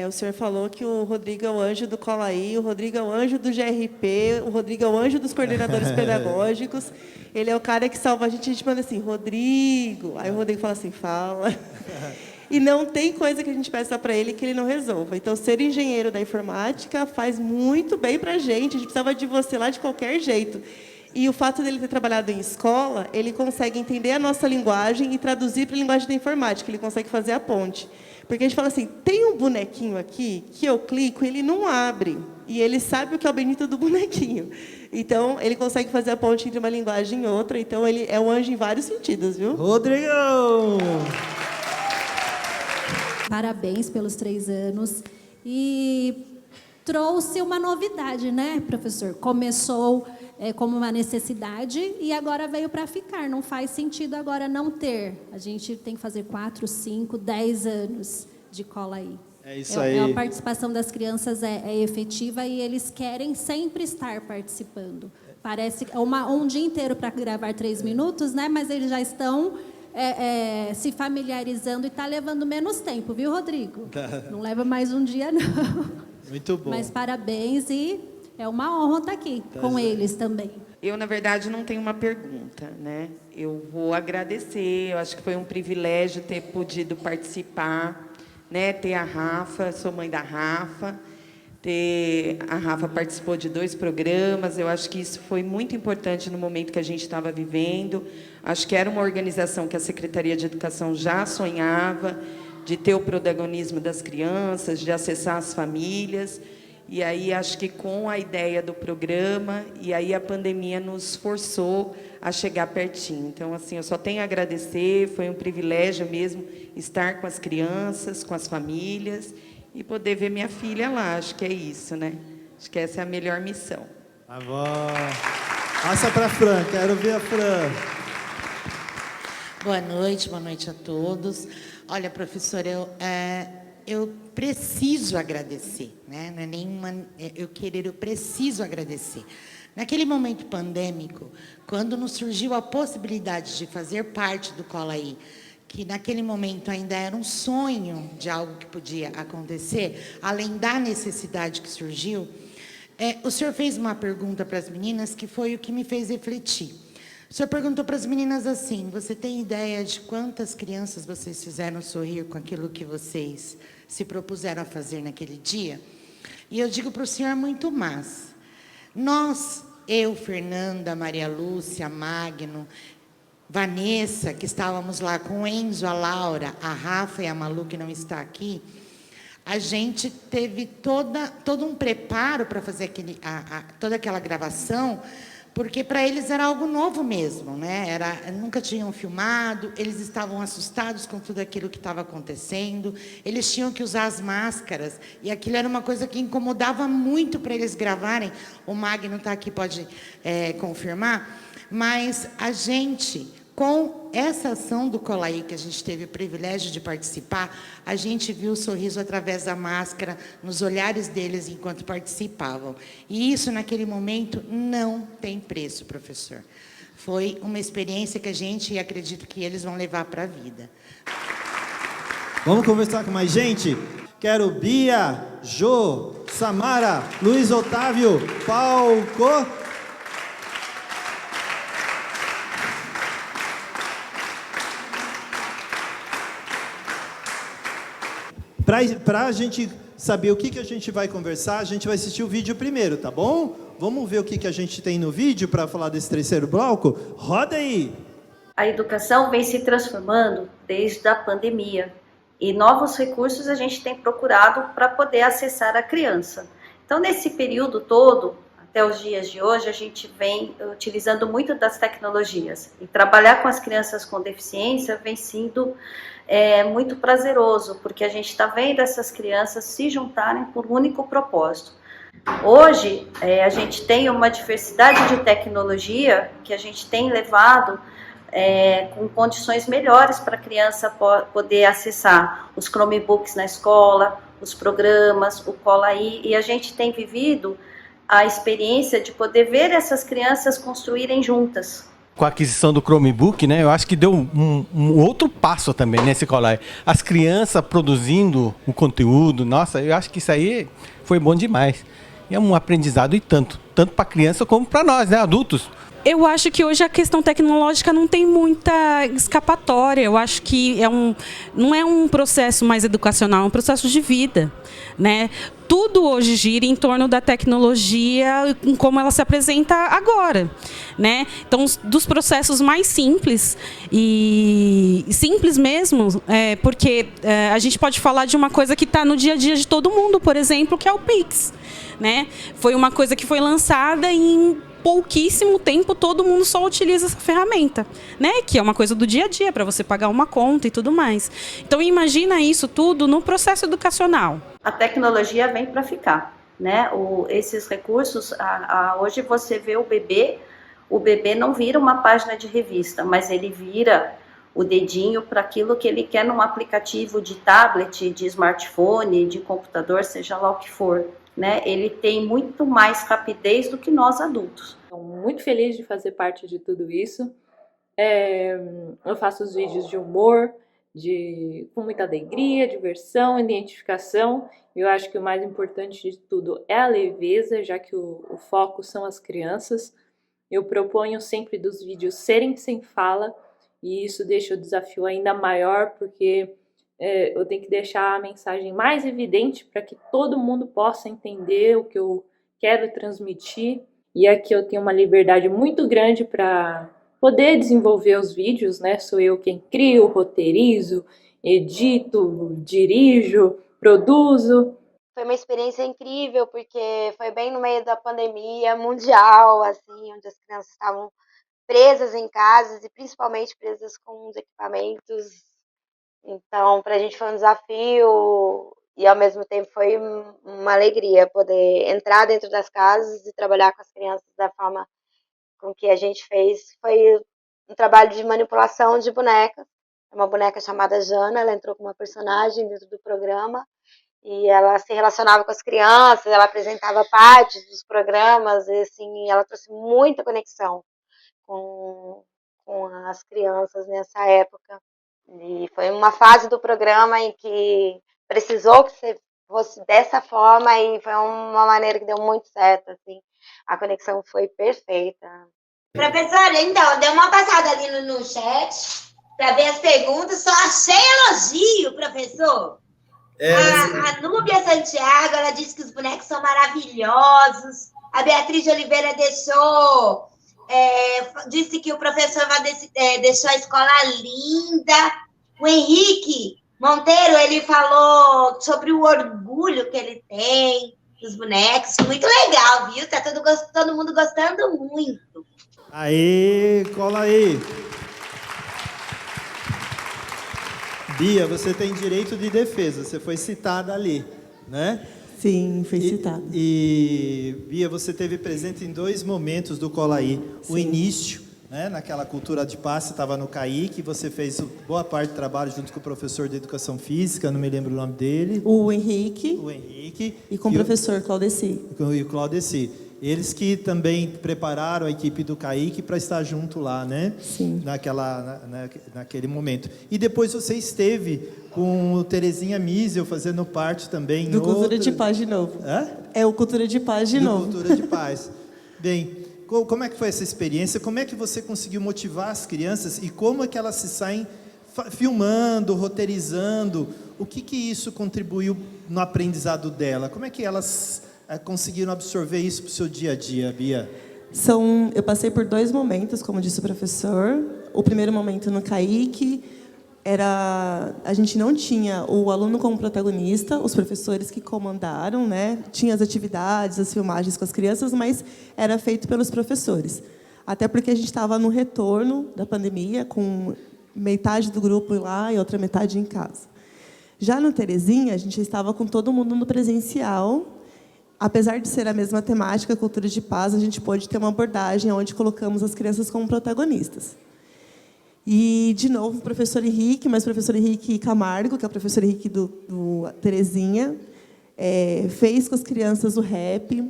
O senhor falou que o Rodrigo é o anjo do Cola Aí, o Rodrigo é o anjo do GRP, o Rodrigo é o anjo dos coordenadores pedagógicos. Ele é o cara que salva a gente manda assim, Rodrigo. Aí o Rodrigo fala assim, fala. E não tem coisa que a gente peça para ele que ele não resolva. Então, ser engenheiro da informática faz muito bem para a gente precisava de você lá de qualquer jeito. E o fato dele ter trabalhado em escola, ele consegue entender a nossa linguagem e traduzir para a linguagem da informática, ele consegue fazer a ponte. Porque a gente fala assim, tem um bonequinho aqui que eu clico e ele não abre. E ele sabe o que é o benito do bonequinho. Então, ele consegue fazer a ponte entre uma linguagem e outra. Então, ele é um anjo em vários sentidos, viu? Rodrigão! Parabéns pelos 3 anos. E trouxe uma novidade, né, professor? Começou como uma necessidade e agora veio para ficar. Não faz sentido agora não ter. A gente tem que fazer 4, 5, 10 anos de Cola Aí. É isso aí. A participação das crianças é efetiva e eles querem sempre estar participando. Parece um dia inteiro para gravar 3 minutos, né? Mas eles já estão se familiarizando e está levando menos tempo, viu, Rodrigo? Não leva mais um dia, não. Muito bom. Mas parabéns e é uma honra estar aqui com eles também. Eu, na verdade, não tenho uma pergunta, né? Eu vou agradecer, eu acho que foi um privilégio ter podido participar, né? Ter a Rafa, sou mãe da Rafa, a Rafa participou de 2 programas, eu acho que isso foi muito importante no momento que a gente estava vivendo. Acho que era uma organização que a Secretaria de Educação já sonhava, de ter o protagonismo das crianças, de acessar as famílias. E aí, acho que com a ideia do programa, e aí a pandemia nos forçou a chegar pertinho. Então, assim, eu só tenho a agradecer, foi um privilégio mesmo estar com as crianças, com as famílias, e poder ver minha filha lá. Acho que é isso, né? Acho que essa é a melhor missão. Tá bom. Passa para a Fran, quero ver a Fran. Boa noite a todos. Olha, professora, eu preciso agradecer, né? Não é nenhuma eu querer, eu preciso agradecer. Naquele momento pandêmico, quando nos surgiu a possibilidade de fazer parte do Cola Aí, que naquele momento ainda era um sonho de algo que podia acontecer, além da necessidade que surgiu, o senhor fez uma pergunta para as meninas que foi o que me fez refletir. O senhor perguntou para as meninas assim: você tem ideia de quantas crianças vocês fizeram sorrir com aquilo que vocês se propuseram a fazer naquele dia? E eu digo para o senhor muito mais. Nós, eu, Fernanda, Maria Lúcia, Magno, Vanessa, que estávamos lá com o Enzo, a Laura, a Rafa e a Malu, que não está aqui, a gente teve todo um preparo para fazer toda aquela gravação, porque para eles era algo novo mesmo, né? Nunca tinham filmado, eles estavam assustados com tudo aquilo que estava acontecendo, eles tinham que usar as máscaras, e aquilo era uma coisa que incomodava muito para eles gravarem. O Magno está aqui, pode confirmar, mas a gente, com essa ação do Cola Aí, que a gente teve o privilégio de participar, a gente viu o sorriso através da máscara, nos olhares deles enquanto participavam. E isso, naquele momento, não tem preço, professor. Foi uma experiência que a gente, e acredito que eles vão levar para a vida. Vamos conversar com mais gente? Quero Bia, Jô, Samara, Luiz Otávio, Palco. Para a gente saber o que a gente vai conversar, a gente vai assistir o vídeo primeiro, tá bom? Vamos ver o que a gente tem no vídeo para falar desse terceiro bloco? Roda aí! A educação vem se transformando desde a pandemia e novos recursos a gente tem procurado para poder acessar a criança. Então, nesse período todo, até os dias de hoje, a gente vem utilizando muito das tecnologias. E trabalhar com as crianças com deficiência vem sendo muito prazeroso, porque a gente está vendo essas crianças se juntarem por um único propósito. Hoje, a gente tem uma diversidade de tecnologia que a gente tem levado com condições melhores para a criança poder acessar os Chromebooks na escola, os programas, o Cola Aí, e a gente tem vivido a experiência de poder ver essas crianças construírem juntas. Com a aquisição do Chromebook, né, eu acho que deu um outro passo também nesse Cola Aí. As crianças produzindo o conteúdo, nossa, eu acho que isso aí foi bom demais. E é um aprendizado e tanto para a criança como para nós, né, adultos. Eu acho que hoje a questão tecnológica não tem muita escapatória. Eu acho que não é um processo mais educacional, é um processo de vida, né? Tudo hoje gira em torno da tecnologia, em como ela se apresenta agora, né? Então, dos processos mais simples, e simples mesmo, porque a gente pode falar de uma coisa que está no dia a dia de todo mundo, por exemplo, que é o Pix, né? Foi uma coisa que foi lançada em pouquíssimo tempo, todo mundo só utiliza essa ferramenta, né? Que é uma coisa do dia a dia, para você pagar uma conta e tudo mais. Então, imagina isso tudo no processo educacional. A tecnologia vem para ficar, né? Esses recursos, hoje você vê o bebê não vira uma página de revista, mas ele vira o dedinho para aquilo que ele quer num aplicativo de tablet, de smartphone, de computador, seja lá o que for. Né? Ele tem muito mais rapidez do que nós adultos. Estou muito feliz de fazer parte de tudo isso. Eu faço os vídeos de humor, com muita alegria, diversão, identificação. Eu acho que o mais importante de tudo é a leveza, já que o foco são as crianças. Eu proponho sempre dos vídeos serem sem fala, e isso deixa o desafio ainda maior, porque eu tenho que deixar a mensagem mais evidente para que todo mundo possa entender o que eu quero transmitir. E aqui eu tenho uma liberdade muito grande para poder desenvolver os vídeos, né? Sou eu quem crio, roteirizo, edito, dirijo, produzo. Foi uma experiência incrível, porque foi bem no meio da pandemia mundial, assim, onde as crianças estavam presas em casas e principalmente presas com os equipamentos. Então, para a gente foi um desafio e, ao mesmo tempo, foi uma alegria poder entrar dentro das casas e trabalhar com as crianças da forma com que a gente fez. Foi um trabalho de manipulação de bonecas uma boneca chamada Jana, ela entrou como uma personagem dentro do programa, e ela se relacionava com as crianças, ela apresentava partes dos programas, e assim, ela trouxe muita conexão com as crianças nessa época. E foi uma fase do programa em que precisou que você fosse dessa forma, e foi uma maneira que deu muito certo, assim. A conexão foi perfeita. Professora, então, dei uma passada ali no chat para ver as perguntas, só achei elogio, professor. A Núbia Santiago, ela disse que os bonecos são maravilhosos. A Beatriz de Oliveira disse que o professor deixou a escola linda. O Henrique Monteiro, ele falou sobre o orgulho que ele tem dos bonecos. Muito legal, viu? Tá todo mundo gostando muito. Aê, cola aí. Bia, você tem direito de defesa, você foi citada ali, né? Sim, foi citada. E Bia, você teve presente em 2 momentos do Cola aí. Sim. O início, né, naquela cultura de paz, você estava no CAIC, você fez boa parte do trabalho junto com o professor de Educação Física, não me lembro o nome dele. O Henrique. E com o professor Claudeci. E o Claudeci. Eles que também prepararam a equipe do CAIC para estar junto lá, né? Sim. Naquele momento. E depois você esteve com o Terezinha Miesel fazendo parte também. Do Cultura de Paz de novo. Hã? É o Cultura de Paz de novo. Cultura de Paz. Bem, como é que foi essa experiência? Como é que você conseguiu motivar as crianças e como é que elas se saem filmando, roteirizando? O que isso contribuiu no aprendizado dela? Como é que elas conseguiram absorver isso para o seu dia a dia, Bia? Eu passei por 2 momentos, como disse o professor. O primeiro momento no CAIC, a gente não tinha o aluno como protagonista, os professores que comandaram, né? Tinha as atividades, as filmagens com as crianças, mas era feito pelos professores. Até porque a gente estava no retorno da pandemia, com metade do grupo lá e outra metade em casa. Já no Terezinha, a gente estava com todo mundo no presencial. Apesar de ser a mesma temática, Cultura de Paz, a gente pôde ter uma abordagem onde colocamos as crianças como protagonistas. E, de novo, o professor Henrique, mas o professor Henrique Camargo, que é o professor Henrique do Terezinha, fez com as crianças o rap.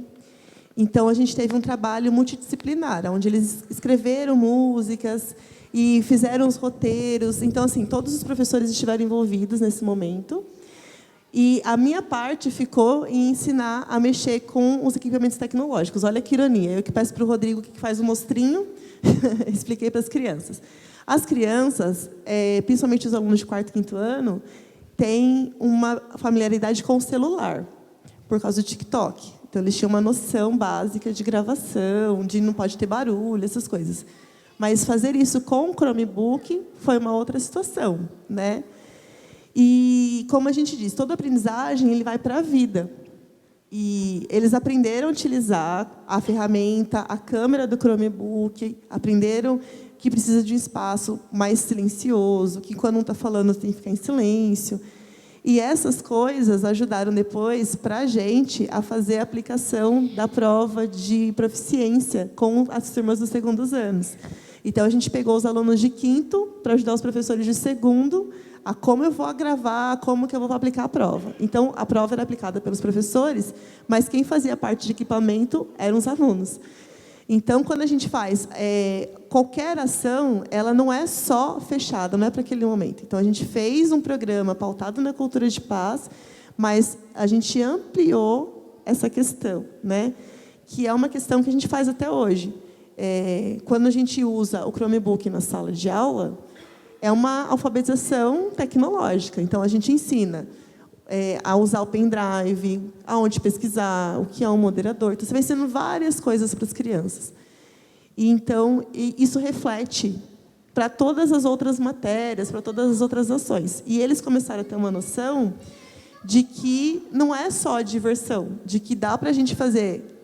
Então, a gente teve um trabalho multidisciplinar, onde eles escreveram músicas e fizeram os roteiros. Então, assim, todos os professores estiveram envolvidos nesse momento. E a minha parte ficou em ensinar a mexer com os equipamentos tecnológicos. Olha que ironia. Eu que peço para o Rodrigo, que faz o mostrinho, expliquei para as crianças. As crianças, principalmente os alunos de 4º e 5º ano, têm uma familiaridade com o celular, por causa do TikTok. Então, eles tinham uma noção básica de gravação, de não pode ter barulho, essas coisas. Mas fazer isso com o Chromebook foi uma outra situação, né? E, como a gente diz, toda aprendizagem ele vai para a vida. E eles aprenderam a utilizar a ferramenta, a câmera do Chromebook, aprenderam que precisa de um espaço mais silencioso, que quando um está falando tem que ficar em silêncio. E essas coisas ajudaram depois para a gente a fazer a aplicação da prova de proficiência com as turmas dos 2º anos. Então, a gente pegou os alunos de 5º para ajudar os professores de 2º a como eu vou gravar, como que eu vou aplicar a prova. Então, a prova era aplicada pelos professores, mas quem fazia parte de equipamento eram os alunos. Então, quando a gente faz qualquer ação, ela não é só fechada, não é para aquele momento. Então, a gente fez um programa pautado na cultura de paz, mas a gente ampliou essa questão, né? Que é uma questão que a gente faz até hoje. Quando a gente usa o Chromebook na sala de aula, é uma alfabetização tecnológica. Então, a gente ensina a usar o pendrive, aonde pesquisar, o que é um moderador. Então, você vai ensinando várias coisas para as crianças. Então, isso reflete para todas as outras matérias, para todas as outras ações. E eles começaram a ter uma noção de que não é só diversão, de que dá para a gente fazer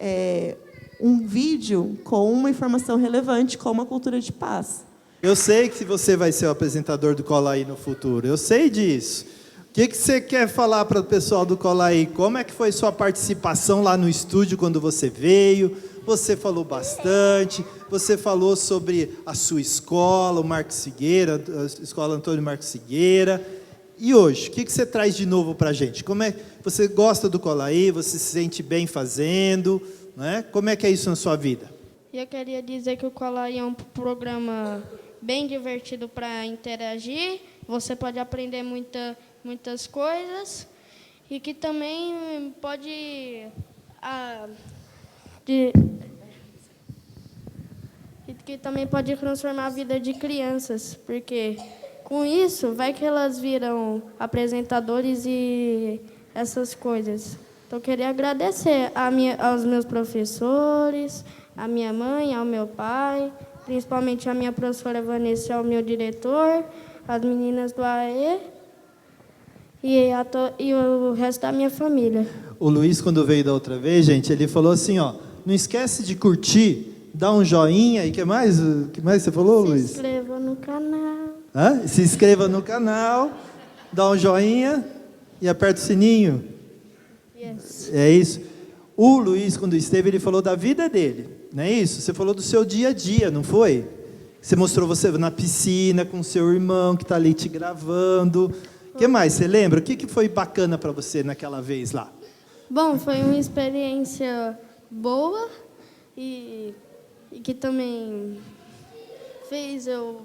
um vídeo com uma informação relevante, como a cultura de paz. Eu sei que você vai ser o apresentador do Cola aí no futuro, eu sei disso. O que você quer falar para o pessoal do Colaí? Como é que foi sua participação lá no estúdio quando você veio? Você falou bastante, você falou sobre a sua escola, o Marcos Figueira, a escola Antônio Marcos Figueira. E hoje, o que você traz de novo para a gente? Como é, você gosta do Colaí? Você se sente bem fazendo? Né? Como é que é isso na sua vida? Eu queria dizer que o Colaí é um programa bem divertido para interagir. Você pode aprender muitas coisas e que também pode que também pode transformar a vida de crianças, porque com isso vai que elas viram apresentadores e essas coisas. Então eu queria agradecer aos meus professores, à minha mãe, ao meu pai, principalmente a minha professora Vanessa, ao meu diretor, as meninas do AE e o resto da minha família. O Luiz, quando veio da outra vez, gente, ele falou assim, ó, não esquece de curtir, dá um joinha, e o que mais você falou, Luiz? Se inscreva no canal. Se inscreva no canal, dá um joinha e aperta o sininho. Yes. É isso. O Luiz, quando esteve, ele falou da vida dele, não é isso? Você falou do seu dia a dia, não foi? Você mostrou você na piscina com seu irmão que está ali te gravando. O que mais? Você lembra? O que foi bacana para você naquela vez lá? Bom, foi uma experiência boa e que também fez eu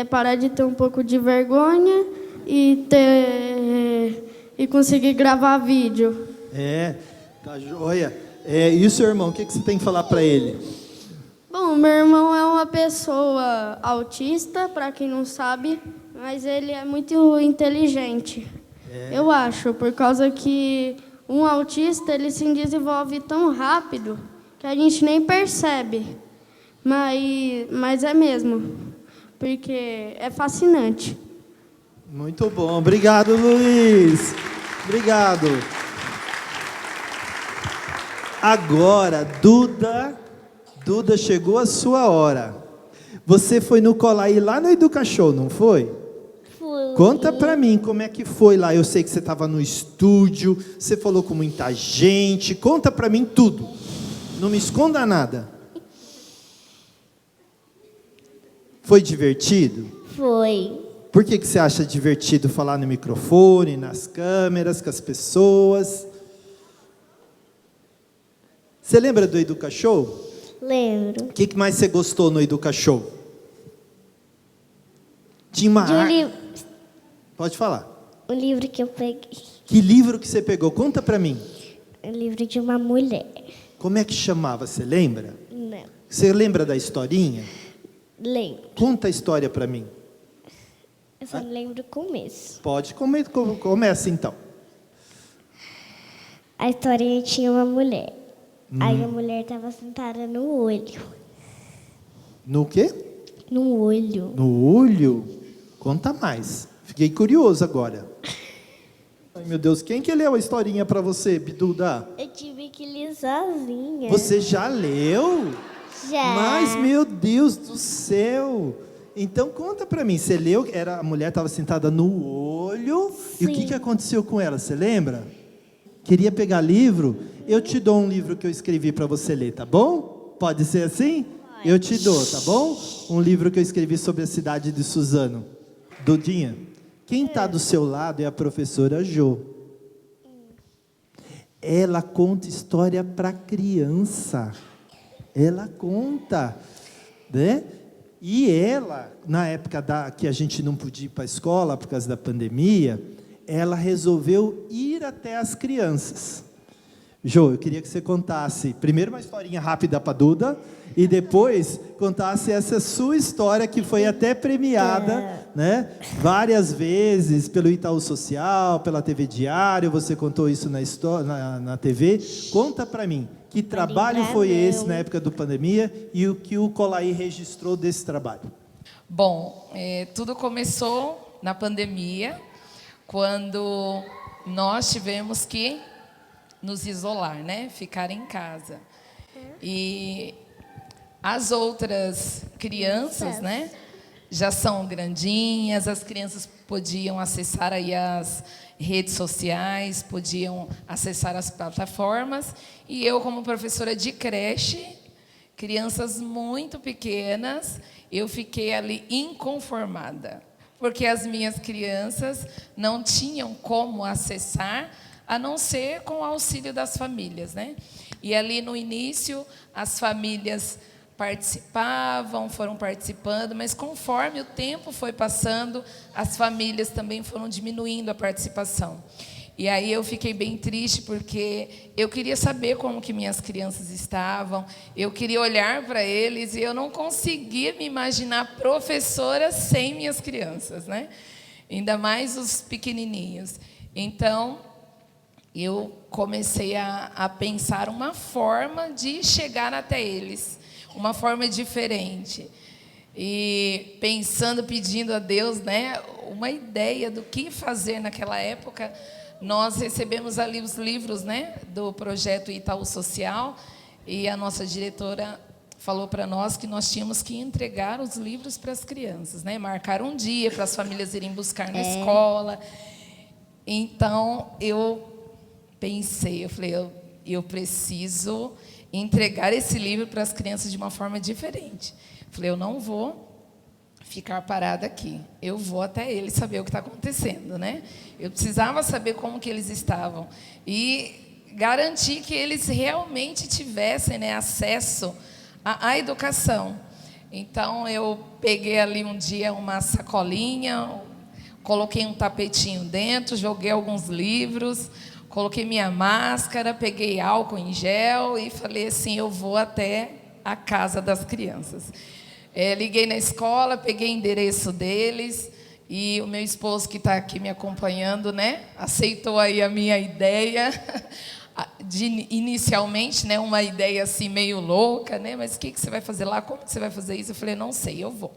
parar de ter um pouco de vergonha e conseguir gravar vídeo. Tá joia. E o seu irmão, o que você tem que falar para ele? Bom, meu irmão é uma pessoa autista, para quem não sabe, mas ele é muito inteligente. Eu acho, por causa que um autista ele se desenvolve tão rápido que a gente nem percebe. Mas é mesmo, porque é fascinante. Muito bom. Obrigado, Luiz. Obrigado. Agora, Duda, chegou a sua hora. Você foi no Colaí lá no Educashow, não foi? Fui. Conta pra mim como é que foi lá. Eu sei que você estava no estúdio, você falou com muita gente. Conta pra mim tudo. Não me esconda nada. Foi divertido? Foi. Por que você acha divertido falar no microfone, nas câmeras, com as pessoas? Você lembra do Educashow? Lembro. O que mais você gostou no Educashow? Tinha uma Pode falar. O livro que eu peguei. Que livro que você pegou? Conta pra mim. O livro de uma mulher. Como é que chamava? Você lembra? Não. Você lembra da historinha? Lembro. Conta a história pra mim. Eu só não lembro o começo. Pode, começa então. A historinha tinha uma mulher. Aí a mulher estava sentada no olho. No quê? No olho. No olho? Conta mais. Fiquei curioso agora. Ai, meu Deus, quem que leu a historinha para você, Biduda? Eu tive que ler sozinha. Você já leu? Já. Mas, meu Deus do céu. Então, conta para mim. Você leu, a mulher estava sentada no olho. Sim. E o que aconteceu com ela? Você lembra? Queria pegar livro? Eu te dou um livro que eu escrevi para você ler, tá bom? Pode ser assim? Pode. Eu te dou, tá bom? Um livro que eu escrevi sobre a cidade de Suzano. Dudinha, quem está do seu lado é a professora Jo. Ela conta história para criança. Ela conta, né? E ela, na época que a gente não podia ir para a escola por causa da pandemia, ela resolveu ir até as crianças. Jô, eu queria que você contasse primeiro uma historinha rápida para a Duda e depois contasse essa sua história que foi até premiada, né? Várias vezes pelo Itaú Social, pela TV Diário, você contou isso na TV. Conta para mim, que trabalho foi esse na época da pandemia e o que o Colaí registrou desse trabalho? Bom, tudo começou na pandemia, quando nós tivemos que nos isolar, né? Ficar em casa. E as outras crianças, né? Já são grandinhas, as crianças podiam acessar aí as redes sociais, podiam acessar as plataformas. E eu, como professora de creche, crianças muito pequenas, eu fiquei ali inconformada, porque as minhas crianças não tinham como acessar, a não ser com o auxílio das famílias, né? E ali no início, as famílias participavam, foram participando, mas conforme o tempo foi passando, as famílias também foram diminuindo a participação. E aí eu fiquei bem triste, porque eu queria saber como que minhas crianças estavam, eu queria olhar para eles, e eu não conseguia me imaginar professora sem minhas crianças, né? Ainda mais os pequenininhos. Então, eu comecei a pensar uma forma de chegar até eles, uma forma diferente. E pensando, pedindo a Deus, né, uma ideia do que fazer naquela época, nós recebemos ali os livros, né, do projeto Itaú Social, e a nossa diretora falou para nós que nós tínhamos que entregar os livros para as crianças, né, marcar um dia para as famílias irem buscar na escola. Então, eu pensei, eu falei, eu preciso entregar esse livro para as crianças de uma forma diferente. Falei, eu não vou ficar parada aqui, eu vou até eles saber o que está acontecendo, né? Eu precisava saber como que eles estavam e garantir que eles realmente tivessem, né, acesso à educação. Então, eu peguei ali um dia uma sacolinha, coloquei um tapetinho dentro, joguei alguns livros, coloquei minha máscara, peguei álcool em gel e falei assim, eu vou até a casa das crianças. Liguei na escola, peguei o endereço deles, e o meu esposo, que está aqui me acompanhando, né, aceitou aí a minha ideia, inicialmente, né, uma ideia assim meio louca, né, mas o que você vai fazer lá, como que você vai fazer isso? Eu falei, não sei, eu vou.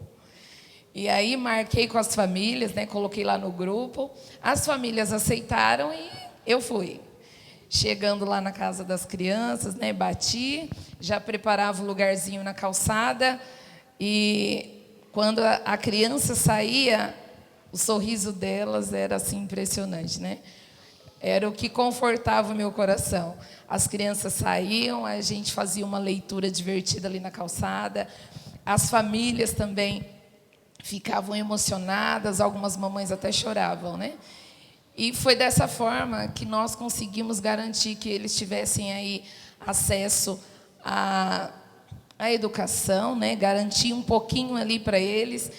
E aí marquei com as famílias, né, coloquei lá no grupo, as famílias aceitaram e eu fui. Chegando lá na casa das crianças, né, bati, já preparava o lugarzinho na calçada, e quando a criança saía, o sorriso delas era assim impressionante, né? Era o que confortava o meu coração. As crianças saíam, a gente fazia uma leitura divertida ali na calçada, as famílias também ficavam emocionadas, algumas mamães até choravam, né? E foi dessa forma que nós conseguimos garantir que eles tivessem aí acesso à educação, né? Garantir um pouquinho ali para eles.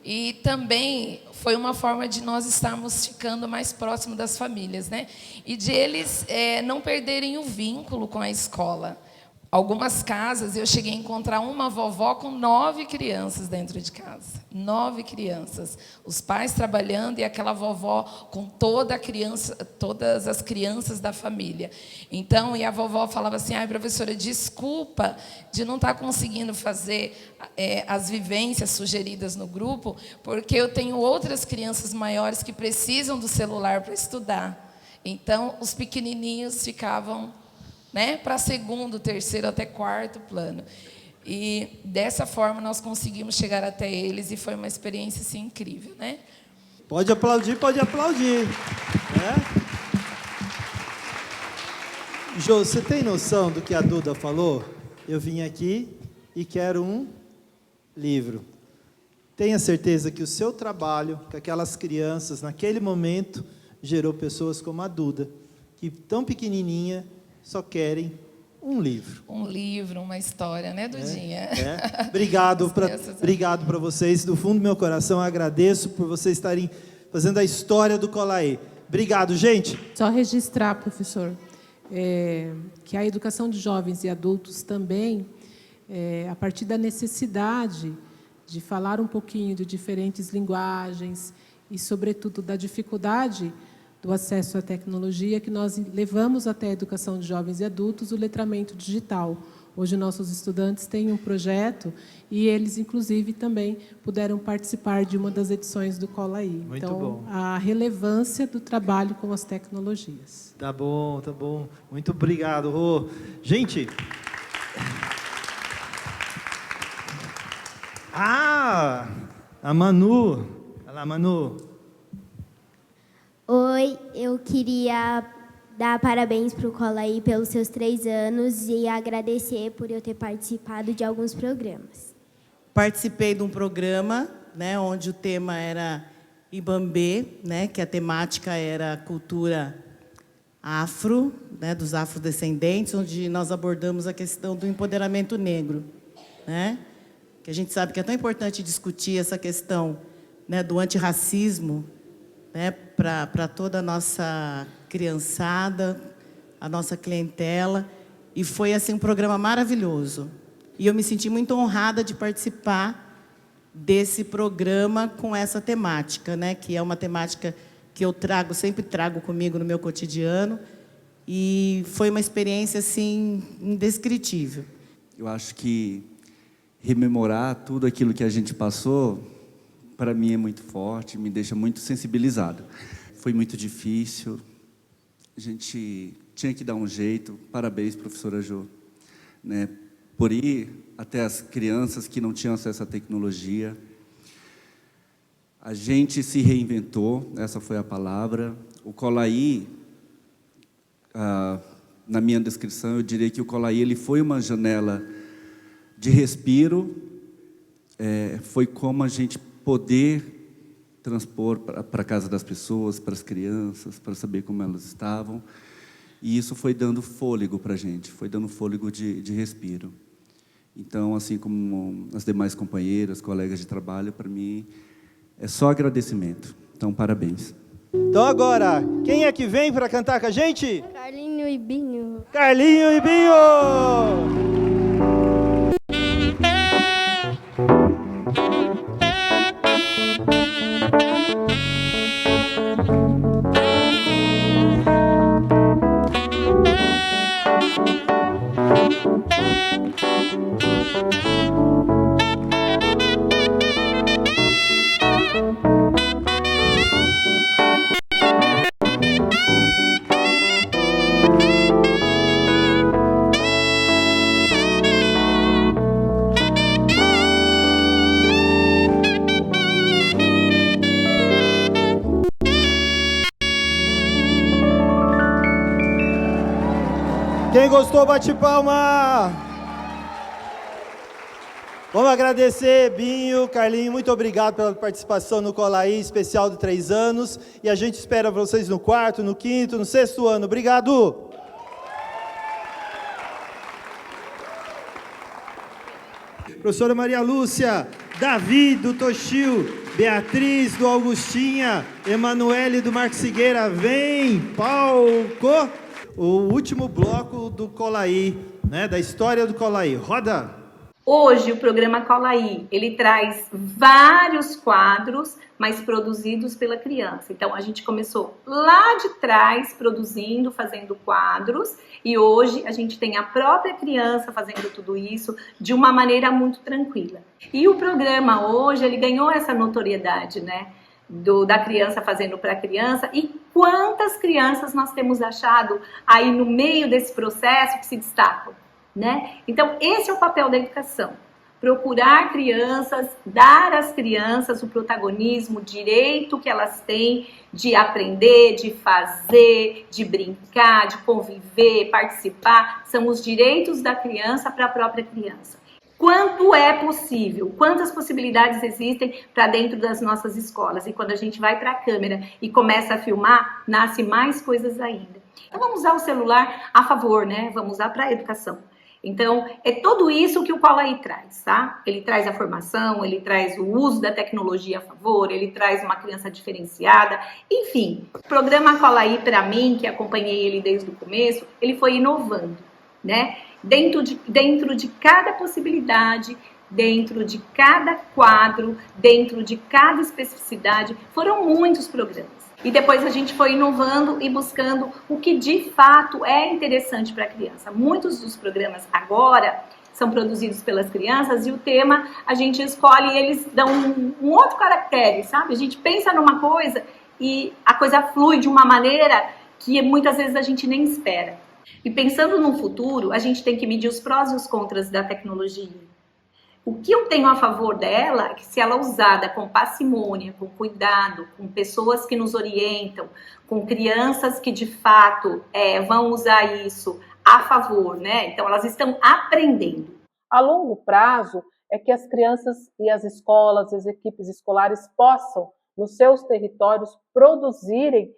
E também foi uma forma de nós estarmos ficando mais próximo das famílias, né? E de eles não perderem o vínculo com a escola. Algumas casas, eu cheguei a encontrar uma vovó com 9 crianças dentro de casa. 9 crianças. Os pais trabalhando e aquela vovó com todas as crianças da família. Então, e a vovó falava assim, ai, professora, desculpa de não estar conseguindo fazer as vivências sugeridas no grupo, porque eu tenho outras crianças maiores que precisam do celular para estudar. Então, os pequenininhos ficavam, né, para segundo, terceiro, até quarto plano. E dessa forma nós conseguimos chegar até eles e foi uma experiência assim, incrível, né? Pode aplaudir, pode aplaudir. Jô, você tem noção do que a Duda falou? Eu vim aqui e quero um livro. Tenha certeza que o seu trabalho, com aquelas crianças, naquele momento, gerou pessoas como a Duda, que tão pequenininha, só querem um livro. Um livro, uma história, né, Dudinha? Obrigado para vocês. Do fundo do meu coração, agradeço por vocês estarem fazendo a história do Colaê. Obrigado, gente. Só registrar, professor, que a educação de jovens e adultos também, a partir da necessidade de falar um pouquinho de diferentes linguagens e, sobretudo, da dificuldade do acesso à tecnologia, que nós levamos até a educação de jovens e adultos o letramento digital. Hoje, nossos estudantes têm um projeto e eles, inclusive, também puderam participar de uma das edições do Colaí. Muito então, bom. A relevância do trabalho com as tecnologias. Tá bom, tá bom. Muito obrigado, Rô. Gente... a Manu. Olha lá, Manu. Oi, eu queria dar parabéns para o Colaí pelos seus 3 anos e agradecer por eu ter participado de alguns programas. Participei de um programa, né, onde o tema era Ibambê, né, que a temática era cultura afro, né, dos afrodescendentes, onde nós abordamos a questão do empoderamento negro, né, que a gente sabe que é tão importante discutir essa questão, né, do antirracismo, né, para toda a nossa criançada, a nossa clientela, e foi assim um programa maravilhoso. E eu me senti muito honrada de participar desse programa com essa temática, né, que é uma temática que eu sempre trago comigo no meu cotidiano, e foi uma experiência assim indescritível. Eu acho que rememorar tudo aquilo que a gente passou, para mim é muito forte, me deixa muito sensibilizado. Foi muito difícil, a gente tinha que dar um jeito. Parabéns, professora Jo, né, por ir até as crianças que não tinham acesso à tecnologia. A gente se reinventou, essa foi a palavra. O Colaí, na minha descrição, eu diria que o Colaí ele foi uma janela de respiro, foi como a gente poder transpor para a casa das pessoas, para as crianças, para saber como elas estavam. E isso foi dando fôlego para a gente, foi dando fôlego de respiro. Então, assim como as demais companheiras, colegas de trabalho, para mim é só agradecimento. Então, parabéns. Então agora, quem é que vem para cantar com a gente? Carlinho e Binho. Carlinho e Binho! Quem gostou, bate palma! Vamos agradecer, Binho, Carlinho, muito obrigado pela participação no Colaí especial de 3 anos. E a gente espera vocês no 4º, no 5º, no 6º ano. Obrigado! Professora Maria Lúcia, Davi do Toshio, Beatriz do Augustinha, Emanuele do Marcos Figueira, vem, palco! O último bloco do Colaí, né, da história do Colaí. Roda! Hoje, o programa Colaí, ele traz vários quadros, mas produzidos pela criança. Então, a gente começou lá de trás, produzindo, fazendo quadros, e hoje a gente tem a própria criança fazendo tudo isso de uma maneira muito tranquila. E o programa hoje, ele ganhou essa notoriedade, né? Da criança fazendo para a criança, e quantas crianças nós temos achado aí no meio desse processo que se destacam, né? Então, esse é o papel da educação, procurar crianças, dar às crianças o protagonismo, o direito que elas têm de aprender, de fazer, de brincar, de conviver, participar, são os direitos da criança para a própria criança. Quanto é possível, quantas possibilidades existem para dentro das nossas escolas. E quando a gente vai para a câmera e começa a filmar, nasce mais coisas ainda. Então vamos usar o celular a favor, né? Vamos usar para a educação. Então é tudo isso que o Colaí traz, tá? Ele traz a formação, ele traz o uso da tecnologia a favor, ele traz uma criança diferenciada, enfim. O programa Colaí, para mim, que acompanhei ele desde o começo, ele foi inovando, né? Dentro de cada possibilidade, dentro de cada quadro, dentro de cada especificidade, foram muitos programas. E depois a gente foi inovando e buscando o que de fato é interessante para a criança. Muitos dos programas agora são produzidos pelas crianças e o tema a gente escolhe e eles dão um outro caractere, sabe? A gente pensa numa coisa e a coisa flui de uma maneira que muitas vezes a gente nem espera. E pensando no futuro, a gente tem que medir os prós e os contras da tecnologia. O que eu tenho a favor dela é que, se ela é usada com parcimônia, com cuidado, com pessoas que nos orientam, com crianças que de fato vão usar isso a favor, né? Então elas estão aprendendo. A longo prazo é que as crianças e as escolas, as equipes escolares possam, nos seus territórios, produzirem,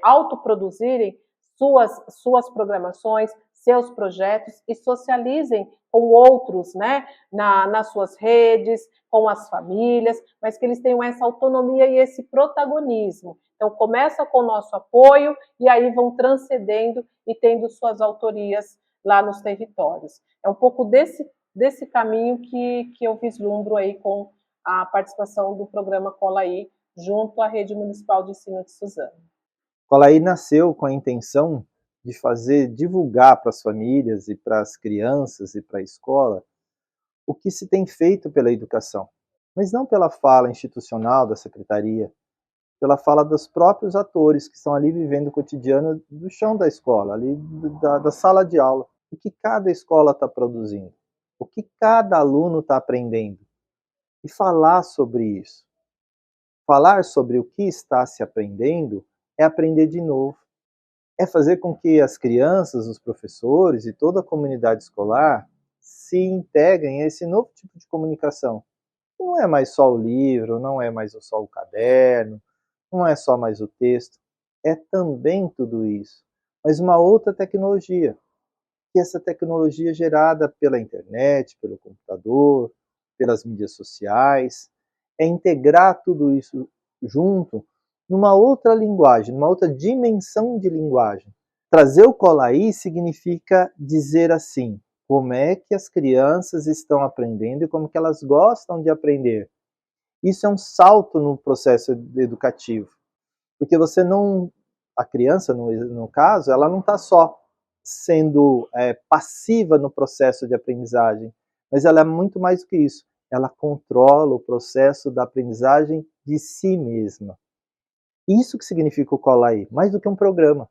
autoproduzirem suas programações, seus projetos e socializem com outros, né, nas suas redes, com as famílias, mas que eles tenham essa autonomia e esse protagonismo. Então, começa com o nosso apoio e aí vão transcendendo e tendo suas autorias lá nos territórios. É um pouco desse caminho que eu vislumbro aí com a participação do programa Colaí junto à Rede Municipal de Ensino de Suzano. Colaí nasceu com a intenção de divulgar para as famílias e para as crianças e para a escola o que se tem feito pela educação, mas não pela fala institucional da secretaria, pela fala dos próprios atores que estão ali vivendo o cotidiano do chão da escola, ali da sala de aula. O que cada escola está produzindo, o que cada aluno está aprendendo, e falar sobre isso. Falar sobre o que está se aprendendo é aprender de novo. É fazer com que as crianças, os professores e toda a comunidade escolar se integrem a esse novo tipo de comunicação. Não é mais só o livro, não é mais só o caderno, não é só mais o texto, é também tudo isso, mas uma outra tecnologia, que essa tecnologia gerada pela internet, pelo computador, pelas mídias sociais, é integrar tudo isso junto numa outra linguagem, numa outra dimensão de linguagem. Trazer o Colaí significa dizer assim, como é que as crianças estão aprendendo e como que elas gostam de aprender. Isso é um salto no processo educativo, porque a criança, no caso, ela não está só sendo passiva no processo de aprendizagem, mas ela é muito mais do que isso. Ela controla o processo da aprendizagem de si mesma. Isso que significa o Colaí, mais do que um programa.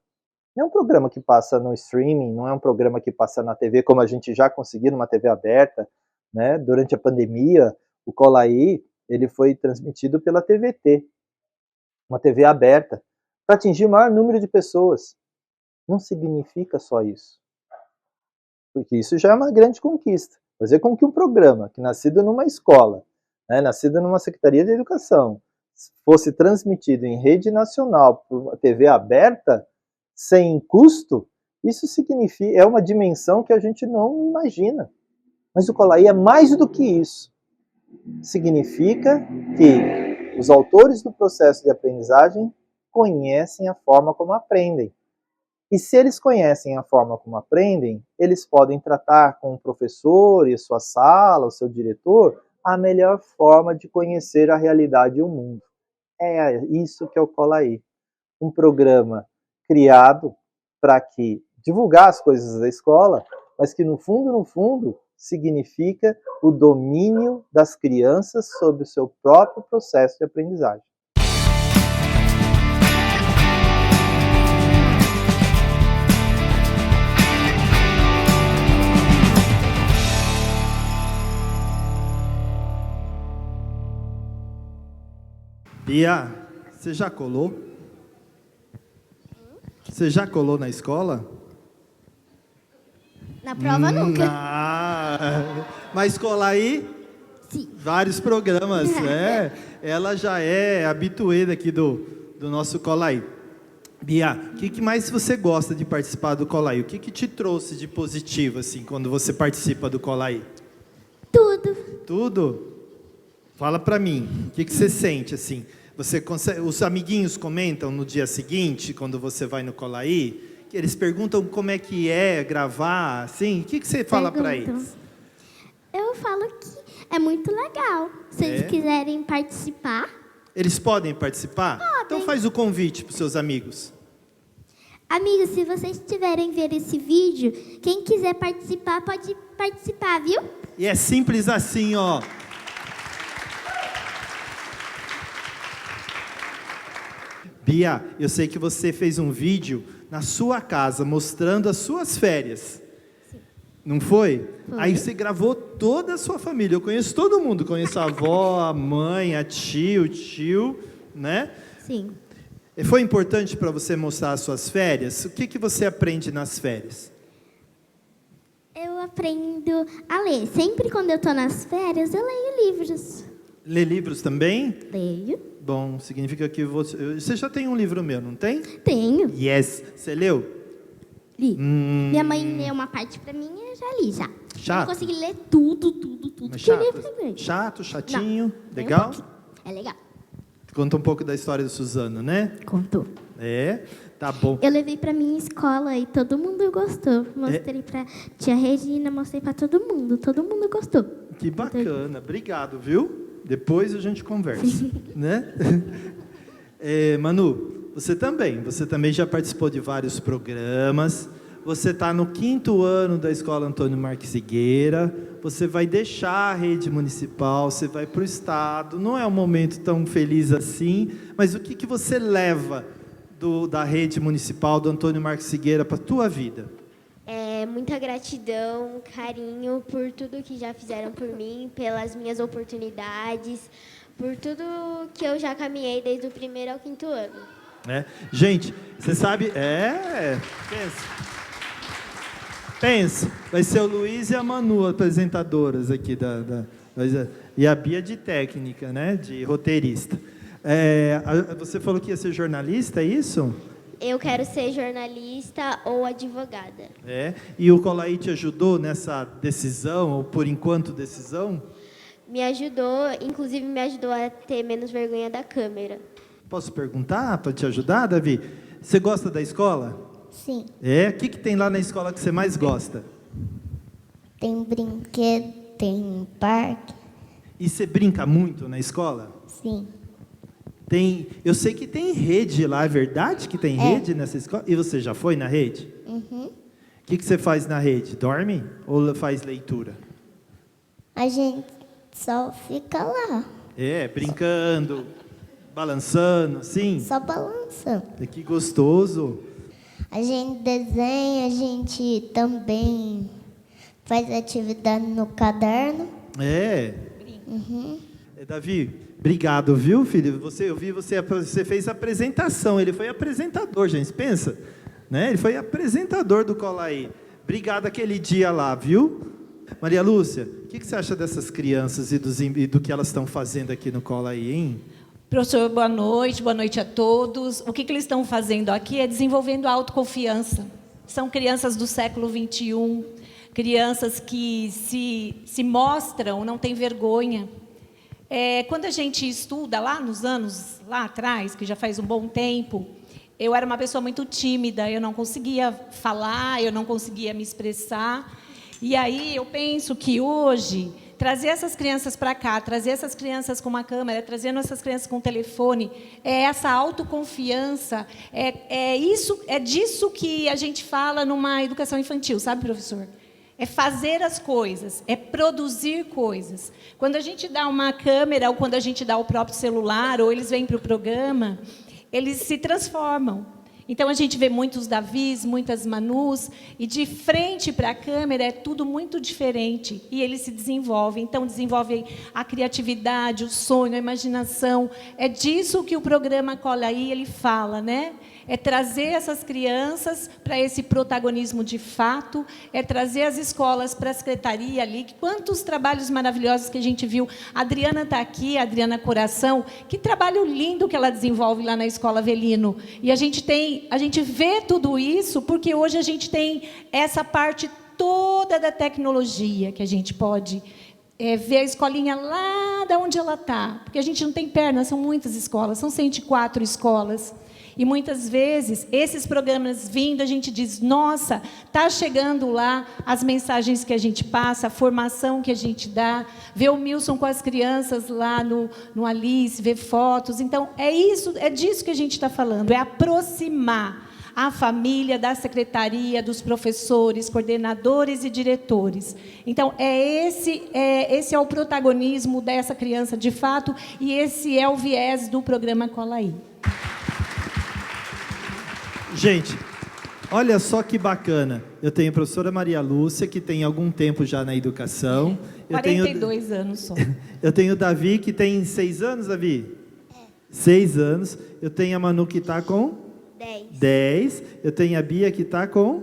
Não é um programa que passa no streaming, não é um programa que passa na TV, como a gente já conseguiu numa TV aberta, né? Durante a pandemia, o Colaí ele foi transmitido pela TVT, uma TV aberta, para atingir o maior número de pessoas. Não significa só isso. Porque isso já é uma grande conquista. Fazer com que um programa, que nascido numa escola, né, nascido numa Secretaria de Educação, fosse transmitido em rede nacional por uma TV aberta, sem custo, isso significa, é uma dimensão que a gente não imagina. Mas o Colaí é mais do que isso. Significa que os autores do processo de aprendizagem conhecem a forma como aprendem. E se eles conhecem a forma como aprendem, eles podem tratar com o professor e a sua sala, o seu diretor, a melhor forma de conhecer a realidade e o mundo. É isso que é o Colaí. Um programa criado para divulgar as coisas da escola, mas que no fundo, significa o domínio das crianças sobre o seu próprio processo de aprendizagem. Bia, você já colou? Você já colou na escola? Na prova nunca. Mas Colaí? Sim. Vários programas, né? Ela já é habituê daqui do nosso Colaí. Bia, o que mais você gosta de participar do Colaí? O que te trouxe de positivo, assim, quando você participa do Colaí? Tudo. Tudo? Fala pra mim, o que você sente, assim? Os amiguinhos comentam no dia seguinte, quando você vai no Colaí, que eles perguntam como é que é gravar, assim? O que você fala pra eles? Eu falo que é muito legal. Se eles quiserem participar. Eles podem participar? Podem. Então faz o convite pros seus amigos. Amigos, se vocês estiverem ver esse vídeo, quem quiser participar, pode participar, viu? E é simples assim, ó. Bia, eu sei que você fez um vídeo na sua casa, mostrando as suas férias. Sim. Não foi? Foi. Aí você gravou toda a sua família. Eu conheço todo mundo. Conheço a avó, a mãe, a tia, o tio, né? Sim. E foi importante para você mostrar as suas férias? O que você aprende nas férias? Eu aprendo a ler. Sempre quando eu estou nas férias, eu leio livros. Lê livros também? Leio. Bom, significa que você já tem um livro meu, não tem? Tenho. Yes. Você leu? Li. Minha mãe leu uma parte pra mim e eu já li, já. Chato? Eu não consegui ler tudo Mas que eu li chato? pra grande. Chato, chatinho, Não, legal? É legal. Conta um pouco da história do Suzano, né? Contou. É, tá bom. Eu levei pra minha escola e todo mundo gostou. Mostrei pra tia Regina, mostrei pra todo mundo gostou. Que bacana, obrigado, viu? Depois a gente conversa, né? Manu, você também já participou de vários programas. Você está no 5º ano da Escola Antônio Marques Higuera. Você vai deixar a rede municipal, você vai para o estado. Não é um momento tão feliz assim, mas o que você leva da rede municipal do Antônio Marques Higuera para a tua vida? Muita gratidão, carinho por tudo que já fizeram por mim, pelas minhas oportunidades, por tudo que eu já caminhei desde o 1º ao 5º ano. Gente, você sabe... Pensa, vai ser o Luiz e a Manu apresentadoras aqui, e a Bia de técnica, né, de roteirista. Você falou que ia ser jornalista, é isso? Eu quero ser jornalista ou advogada. E o Colaí te ajudou nessa decisão, ou por enquanto decisão? Me ajudou, inclusive me ajudou a ter menos vergonha da câmera. Posso perguntar para te ajudar, Davi? Você gosta da escola? Sim. O que tem lá na escola que você mais gosta? Tem brinquedo, tem parque. E você brinca muito na escola? Sim. Eu sei que tem rede lá, é verdade que tem rede nessa escola? E você já foi na rede? Uhum. O que você faz na rede? Dorme ou faz leitura? A gente só fica lá. Brincando, balançando, sim? Só balançando. Que gostoso. A gente desenha, a gente também faz atividade no caderno. Uhum. Davi, obrigado, viu, filho? Eu vi você fez a apresentação, ele foi apresentador, gente, pensa, né? Ele foi apresentador do Colaí. Obrigado aquele dia lá, viu? Maria Lúcia, o que você acha dessas crianças e do que elas estão fazendo aqui no Colaí, hein? Professor, boa noite a todos. O que eles estão fazendo aqui é desenvolvendo a autoconfiança. São crianças do século XXI, crianças que se mostram, não têm vergonha. Quando a gente estuda lá nos anos lá atrás, que já faz um bom tempo, eu era uma pessoa muito tímida, eu não conseguia falar, eu não conseguia me expressar. E aí eu penso que hoje, trazer essas crianças para cá, trazer essas crianças com uma câmera, trazendo essas crianças com um telefone, essa autoconfiança, é disso que a gente fala numa educação infantil, sabe, professor? É fazer as coisas, é produzir coisas. Quando a gente dá uma câmera, ou quando a gente dá o próprio celular, ou eles vêm para o programa, eles se transformam. Então, a gente vê muitos Davis, muitas Manus, e de frente para a câmera é tudo muito diferente, e eles se desenvolvem. Então, desenvolvem a criatividade, o sonho, a imaginação. É disso que o programa Colaí ele fala, né? É trazer essas crianças para esse protagonismo de fato, é trazer as escolas para a secretaria ali. Quantos trabalhos maravilhosos que a gente viu. A Adriana está aqui, a Adriana Coração, que trabalho lindo que ela desenvolve lá na Escola Avelino. E a gente vê tudo isso porque hoje a gente tem essa parte toda da tecnologia que a gente pode ver a escolinha lá de onde ela está. Porque a gente não tem perna, são muitas escolas, são 104 escolas. E muitas vezes, esses programas vindo, a gente diz, nossa, está chegando lá as mensagens que a gente passa, a formação que a gente dá, ver o Milson com as crianças lá no Alice, ver fotos. Então, é disso que a gente está falando, é aproximar a família da secretaria, dos professores, coordenadores e diretores. Então, esse é o protagonismo dessa criança, de fato, e esse é o viés do programa Colaí. Gente, Olha só que bacana. Eu tenho a professora Maria Lúcia, que tem algum tempo já na educação. 42 anos só. Eu tenho o Davi, que tem 6 anos, Davi? 6 anos. Eu tenho a Manu, que está com? 10. Eu tenho a Bia, que está com?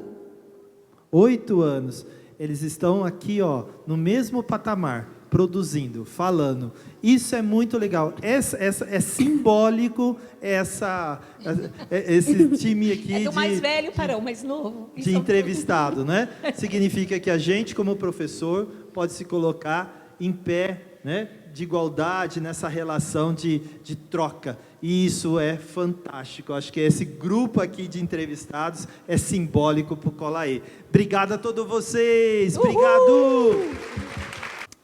8 anos. Eles estão aqui, ó, no mesmo patamar, produzindo, falando. Isso é muito legal. Essa é simbólico esse time aqui. É do mais velho para o mais novo. De entrevistado, né? Significa que a gente, como professor, pode se colocar em pé, né? De igualdade nessa relação de troca. E isso é fantástico. Acho que esse grupo aqui de entrevistados é simbólico para o Colaê. Obrigado a todos vocês. Uhul! Obrigado.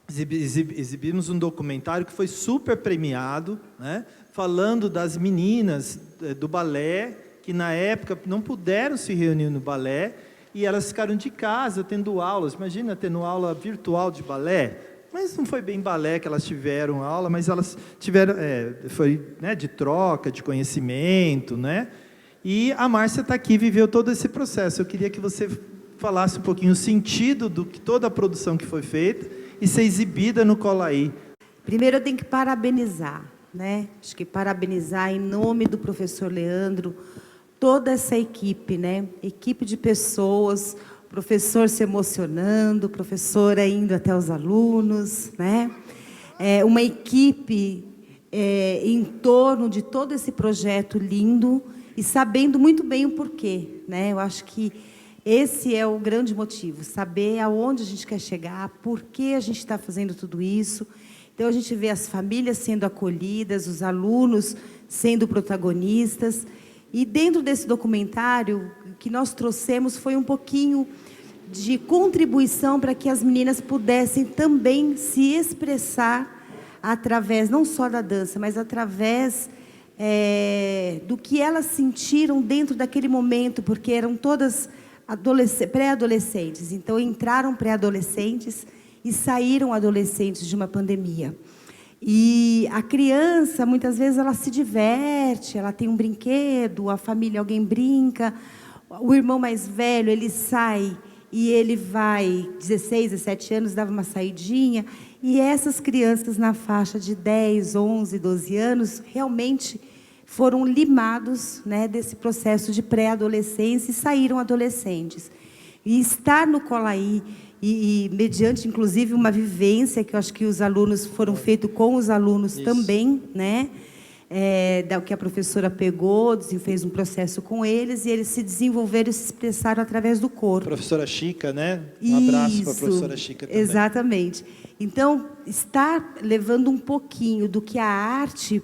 Exibimos um documentário que foi super premiado, né? Falando das meninas do balé, que na época não puderam se reunir no balé, e elas ficaram de casa tendo aulas. Imagina tendo aula virtual de balé. Mas não foi bem balé que elas tiveram aula, mas elas tiveram, foi, né, de troca, de conhecimento, né? E a Márcia está aqui, viveu todo esse processo. Eu queria que você falasse um pouquinho o sentido do que toda a produção que foi feita e ser exibida no Colaí. Primeiro eu tenho que parabenizar, né? Acho que parabenizar em nome do professor Leandro, toda essa equipe, né? Equipe de pessoas, professor se emocionando, professora indo até os alunos, né? Uma equipe em torno de todo esse projeto lindo e sabendo muito bem o porquê, né? Eu acho que esse é o grande motivo, saber aonde a gente quer chegar, por que a gente está fazendo tudo isso. Então, a gente vê as famílias sendo acolhidas, os alunos sendo protagonistas. E dentro desse documentário, o que nós trouxemos foi um pouquinho de contribuição para que as meninas pudessem também se expressar através, não só da dança, mas através do que elas sentiram dentro daquele momento, porque eram todas pré-adolescentes. Então, entraram pré-adolescentes e saíram adolescentes de uma pandemia. E a criança, muitas vezes, ela se diverte, ela tem um brinquedo, a família, alguém brinca, o irmão mais velho, ele sai e ele vai, 16, 17 anos, dava uma saidinha, e essas crianças na faixa de 10, 11, 12 anos, realmente foram limados, né, desse processo de pré-adolescência e saíram adolescentes. E estar no Colaí, e mediante, inclusive, uma vivência que eu acho que os alunos foram feitos com os alunos também, né? Da que a professora pegou, fez um processo com eles, e eles se desenvolveram e se expressaram através do corpo. Professora Chica, né? Um abraço para a professora Chica também. Exatamente. Então, estar levando um pouquinho do que a arte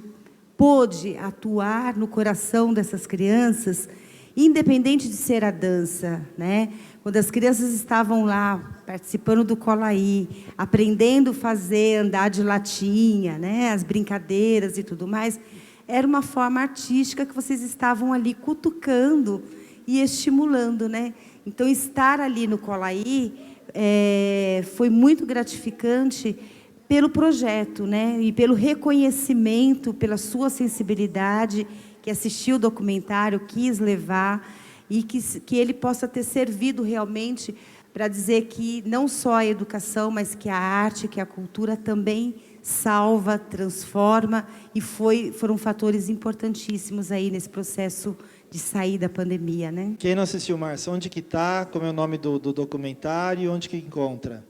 pôde atuar no coração dessas crianças, independente de ser a dança, né? Quando as crianças estavam lá participando do Colaí, aprendendo a fazer, andar de latinha, né? As brincadeiras e tudo mais, era uma forma artística que vocês estavam ali cutucando e estimulando, né? Então, estar ali no Colaí foi muito gratificante pelo projeto, né? E pelo reconhecimento, pela sua sensibilidade, que assistiu o documentário, quis levar, e que ele possa ter servido realmente para dizer que não só a educação, mas que a arte, que a cultura também salva, transforma, e foram fatores importantíssimos aí nesse processo de sair da pandemia, né? Quem não assistiu, Márcia, onde que está? Como é o nome do documentário? Onde que encontra?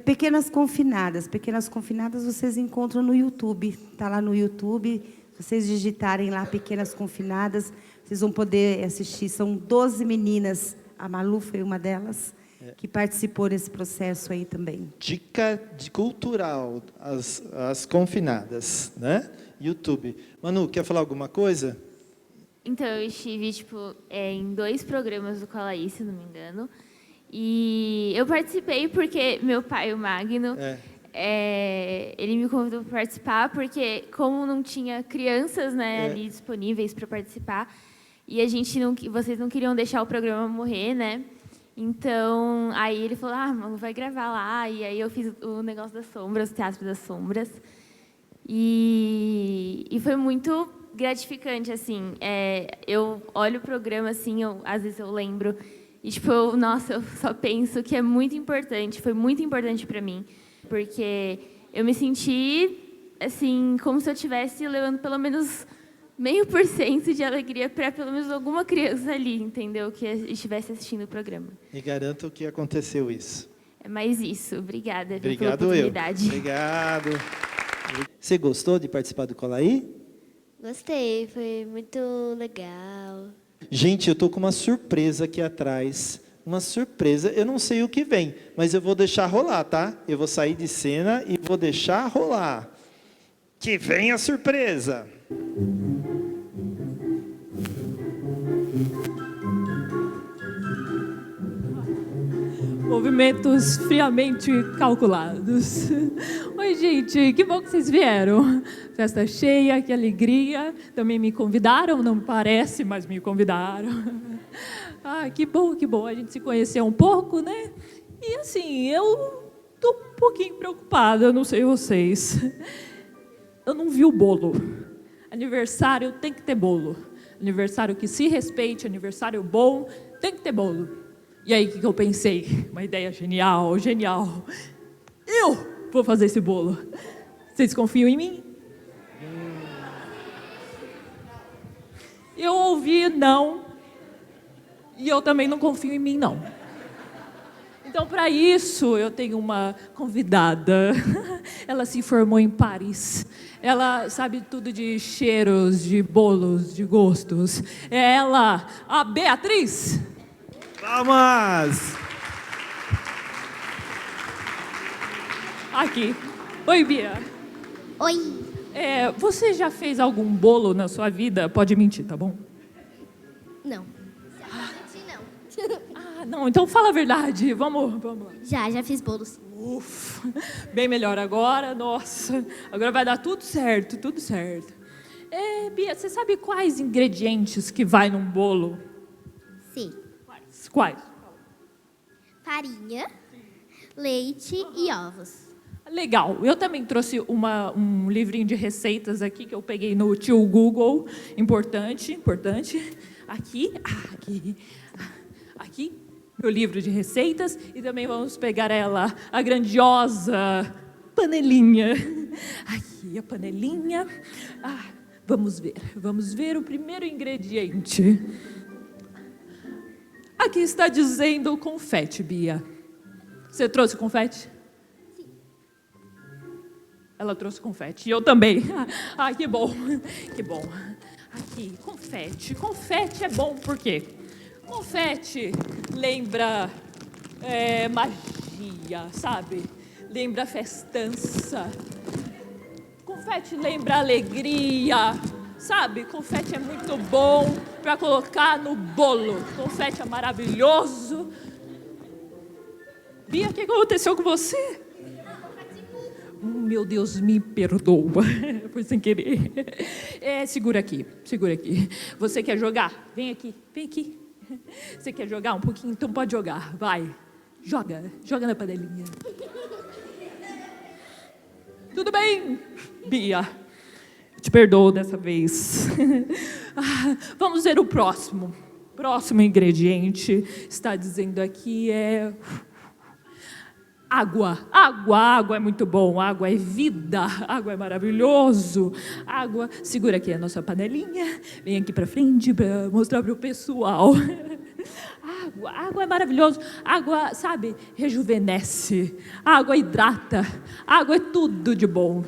Pequenas Confinadas. Pequenas Confinadas vocês encontram no YouTube. Está lá no YouTube. Se vocês digitarem lá Pequenas Confinadas, vocês vão poder assistir. São 12 meninas. A Malu foi uma delas que participou desse processo aí também. Dica de cultural, as confinadas, né? YouTube. Manu, quer falar alguma coisa? Então, eu estive em 2 programas do Colaí, se não me engano. E eu participei porque meu pai, o Magno, ele me convidou para participar, porque como não tinha crianças, né, ali disponíveis para participar, e vocês não queriam deixar o programa morrer, né? Então, aí ele falou, Manu, vai gravar lá. E aí eu fiz o negócio das sombras, o Teatro das Sombras. E foi muito gratificante, assim. Eu olho o programa, assim, às vezes eu lembro, e, tipo, nossa, eu só penso que é muito importante, foi muito importante para mim, porque eu me senti, assim, como se eu estivesse levando pelo menos 0,5% de alegria para pelo menos alguma criança ali, entendeu? Que estivesse assistindo o programa. E garanto que aconteceu isso. É mais isso. Obrigada pela Obrigado oportunidade. Obrigado. Você gostou de participar do Colaí? Gostei, foi muito legal. Gente, eu tô com uma surpresa aqui atrás. Uma surpresa. Eu não sei o que vem, mas eu vou deixar rolar, tá? Eu vou sair de cena e vou deixar rolar. Que vem a surpresa. Movimentos friamente calculados. Oi, gente, que bom que vocês vieram. Festa cheia, que alegria. Também me convidaram, não parece, mas me convidaram. Ah, que bom. A gente se conheceu um pouco, né? E assim, eu tô um pouquinho preocupada, eu não sei vocês. Eu não vi o bolo. Aniversário tem que ter bolo. Aniversário que se respeite, aniversário bom, tem que ter bolo. E aí, o que eu pensei? Uma ideia genial. Eu vou fazer esse bolo. Vocês confiam em mim? Eu ouvi não. E eu também não confio em mim, não. Então, para isso, eu tenho uma convidada. Ela se formou em Paris. Ela sabe tudo de cheiros, de bolos, de gostos. É ela, a Beatriz. Palmas! Aqui. Oi, Bia. Oi. Você já fez algum bolo na sua vida? Pode mentir, tá bom? Não. Não, então fala a verdade. Vamos lá. Já fiz bolo, sim. Ufa, bem melhor agora. Nossa, agora vai dar tudo certo. Bia, você sabe quais ingredientes que vai num bolo? Sim. Quais? Farinha, leite e ovos. Legal. Eu também trouxe um livrinho de receitas aqui que eu peguei no tio Google. Importante. Aqui, meu livro de receitas. E também vamos pegar a grandiosa panelinha. Aqui, a panelinha. Vamos ver o primeiro ingrediente. Aqui está dizendo confete, Bia. Você trouxe confete? Sim. Ela trouxe confete. E eu também. Que bom. Aqui, confete. Confete é bom por quê? Confete lembra magia, sabe? Lembra festança. Confete lembra alegria. Sabe, confete é muito bom para colocar no bolo. Confete é maravilhoso. Bia, o que aconteceu com você? Meu Deus, me perdoa. Foi sem querer. Segura aqui. Você quer jogar? Vem aqui. Você quer jogar um pouquinho? Então pode jogar. Vai. Joga na panelinha. Tudo bem, Bia. Te perdoo dessa vez. Vamos ver o próximo. Próximo ingrediente. Está dizendo aqui água. Água é muito bom. Água é vida. Água é maravilhoso. Água. Segura aqui a nossa panelinha. Vem aqui para frente para mostrar para o pessoal. Água é maravilhoso. Água, sabe, rejuvenesce. Água hidrata. Água é tudo de bom.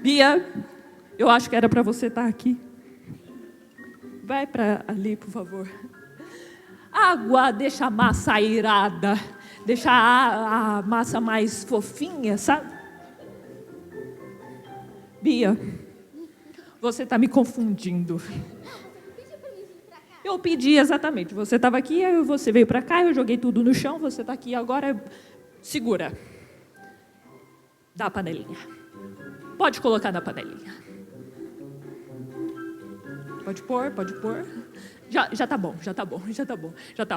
Bia, eu acho que era para você estar aqui. Vai para ali, por favor. Água deixa a massa airada, deixa a massa mais fofinha, sabe? Bia, você está me confundindo. Eu pedi exatamente. Você estava aqui, você veio para cá, eu joguei tudo no chão, você está aqui agora. Segura. Dá a panelinha. Pode colocar na panelinha. Pode pôr. Já tá bom. Já tá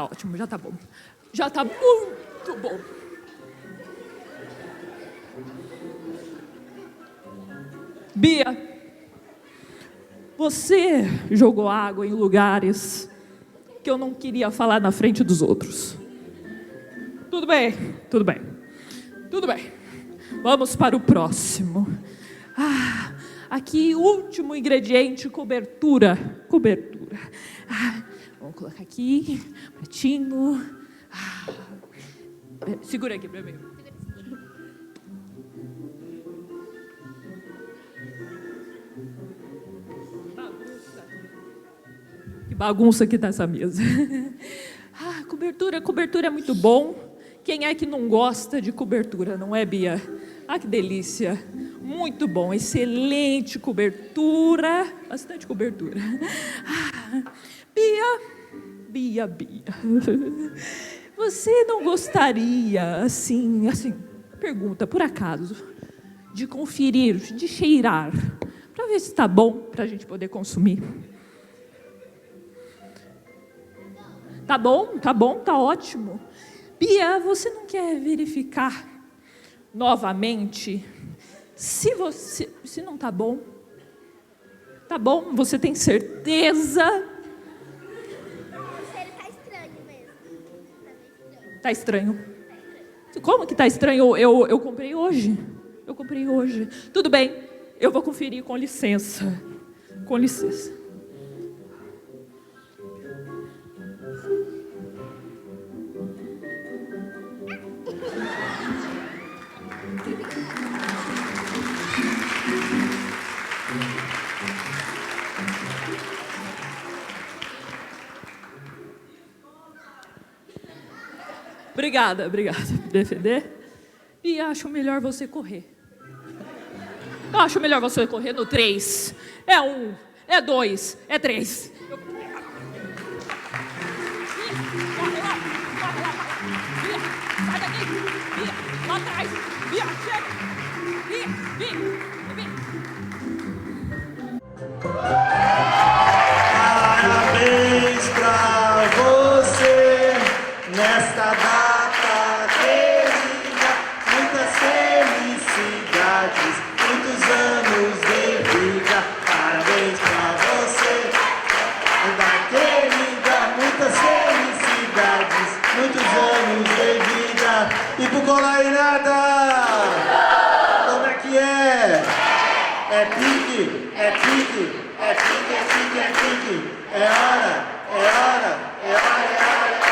ótimo, já tá bom. Já tá muito bom. Bia, você jogou água em lugares que eu não queria falar na frente dos outros. Tudo bem, tudo bem, tudo bem. Vamos para o próximo. Aqui, último ingrediente, cobertura. Cobertura. Vamos colocar aqui, pratinho. Segura aqui para mim. Que bagunça que tá essa mesa. Cobertura é muito bom. Quem é que não gosta de cobertura, não é, Bia? Que delícia. Muito bom, excelente cobertura. Bastante cobertura. Bia. Você não gostaria, assim, pergunta, por acaso, de conferir, de cheirar, para ver se está bom para a gente poder consumir? Tá bom, tá ótimo. Bia, você não quer verificar novamente se não tá bom? Tá bom? Você tem certeza? O cheiro tá estranho mesmo. Tá estranho. Como que tá estranho? Eu comprei hoje. Tudo bem, eu vou conferir, com licença. Com licença. Obrigada por defender. E acho melhor você correr. Eu acho melhor você correr no 3. É 1, é 2, é 3. Corre lá. Bia, sai daqui. Bia, lá atrás. Bia, chega. Bia. Parabéns pra você nesta data querida, muitas felicidades, muitos anos de vida. Parabéns pra você, nesta querida, muitas felicidades, muitos anos de vida. E pro Colainada, como é que é? É pique, é pique, é pique, é pique, é pique. É hora, é hora, é hora, é hora.